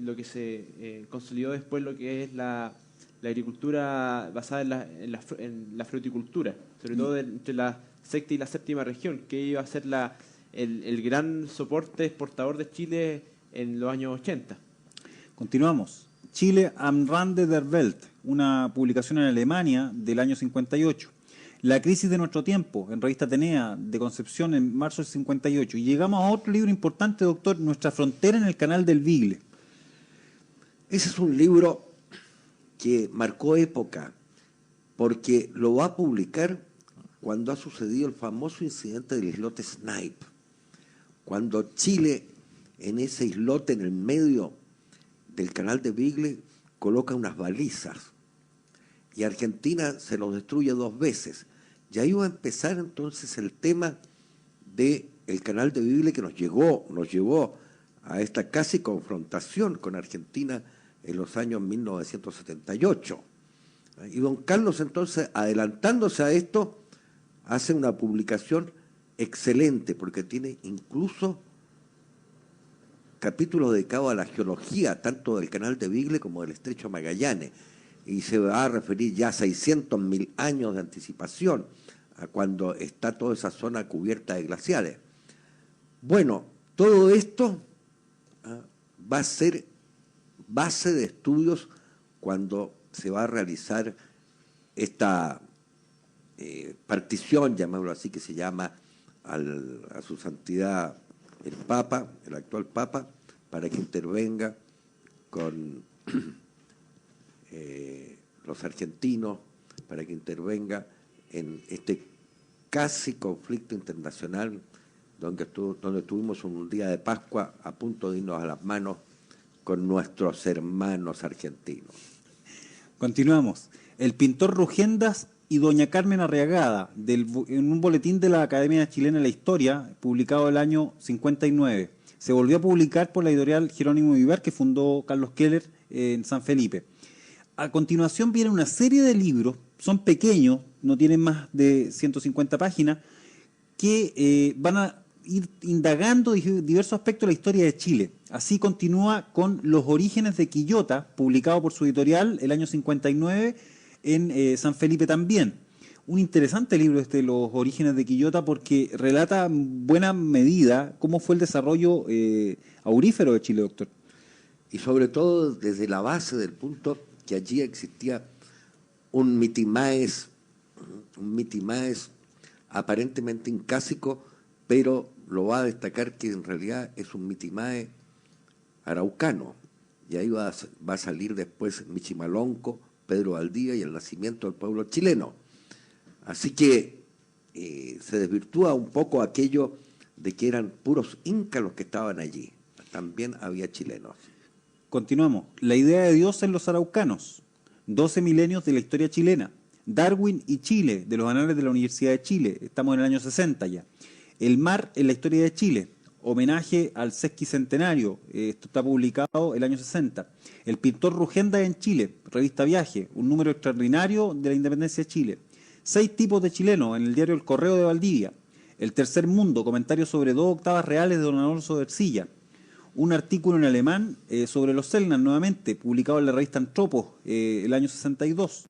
lo que se consolidó después, lo que es la agricultura basada en la fruticultura, sobre todo entre la sexta y la séptima región, que iba a ser el gran soporte exportador de Chile en los años 80. Continuamos. Chile am Rande der Welt, una publicación en Alemania del año 58. La crisis de nuestro tiempo, en revista Atenea, de Concepción, en marzo del 58. Y llegamos a otro libro importante, doctor, Nuestra frontera en el canal del Beagle. Ese es un libro que marcó época, porque lo va a publicar cuando ha sucedido el famoso incidente del islote Snipe, cuando Chile, en ese islote en el medio del canal de Beagle, coloca unas balizas, y Argentina se los destruye 2 veces. Y ahí va a empezar entonces el tema del canal de Beagle que nos llevó a esta casi confrontación con Argentina en los años 1978. Y don Carlos entonces, adelantándose a esto, hace una publicación excelente, porque tiene incluso capítulos dedicados a la geología, tanto del canal de Beagle como del estrecho Magallanes, y se va a referir ya a 600.000 años de anticipación, a cuando está toda esa zona cubierta de glaciares. Bueno, todo esto va a ser base de estudios cuando se va a realizar esta partición, llamémoslo así, que se llama a su santidad el Papa, el actual Papa, para que intervenga con los argentinos, para que intervenga en este casi conflicto internacional donde tuvimos un día de Pascua a punto de irnos a las manos con nuestros hermanos argentinos. Continuamos. El pintor Rugendas y doña Carmen Arriagada, en un boletín de la Academia Chilena de la Historia, publicado el año 59. Se volvió a publicar por la editorial Jerónimo Vivar, que fundó Carlos Keller en San Felipe. A continuación viene una serie de libros, son pequeños, no tienen más de 150 páginas, que van a ir indagando diversos aspectos de la historia de Chile. Así continúa con Los orígenes de Quillota, publicado por su editorial el año 59 en San Felipe también. Un interesante libro Los orígenes de Quillota, porque relata en buena medida cómo fue el desarrollo aurífero de Chile, doctor. Y sobre todo desde la base del punto que allí existía un mitimaes aparentemente incásico, pero lo va a destacar que en realidad es un mitimae araucano. Y ahí va a salir después Michimalonco, Pedro Valdivia y el nacimiento del pueblo chileno. Así que se desvirtúa un poco aquello de que eran puros incas los que estaban allí. También había chilenos. Continuamos. La idea de Dios en los araucanos. 12 milenios de la historia chilena. Darwin y Chile, de los anales de la Universidad de Chile. Estamos en el año 60 ya. El mar en la historia de Chile. Homenaje al sesquicentenario. Esto está publicado el año 60. El pintor Rugendas en Chile. Revista Viaje. Un número extraordinario de la independencia de Chile. 6 tipos de chilenos en el diario El Correo de Valdivia. El Tercer Mundo. Comentarios sobre 2 octavas reales de don Alonso de Ercilla. Un artículo en alemán sobre los Selknam, nuevamente, publicado en la revista Antropos el año 62.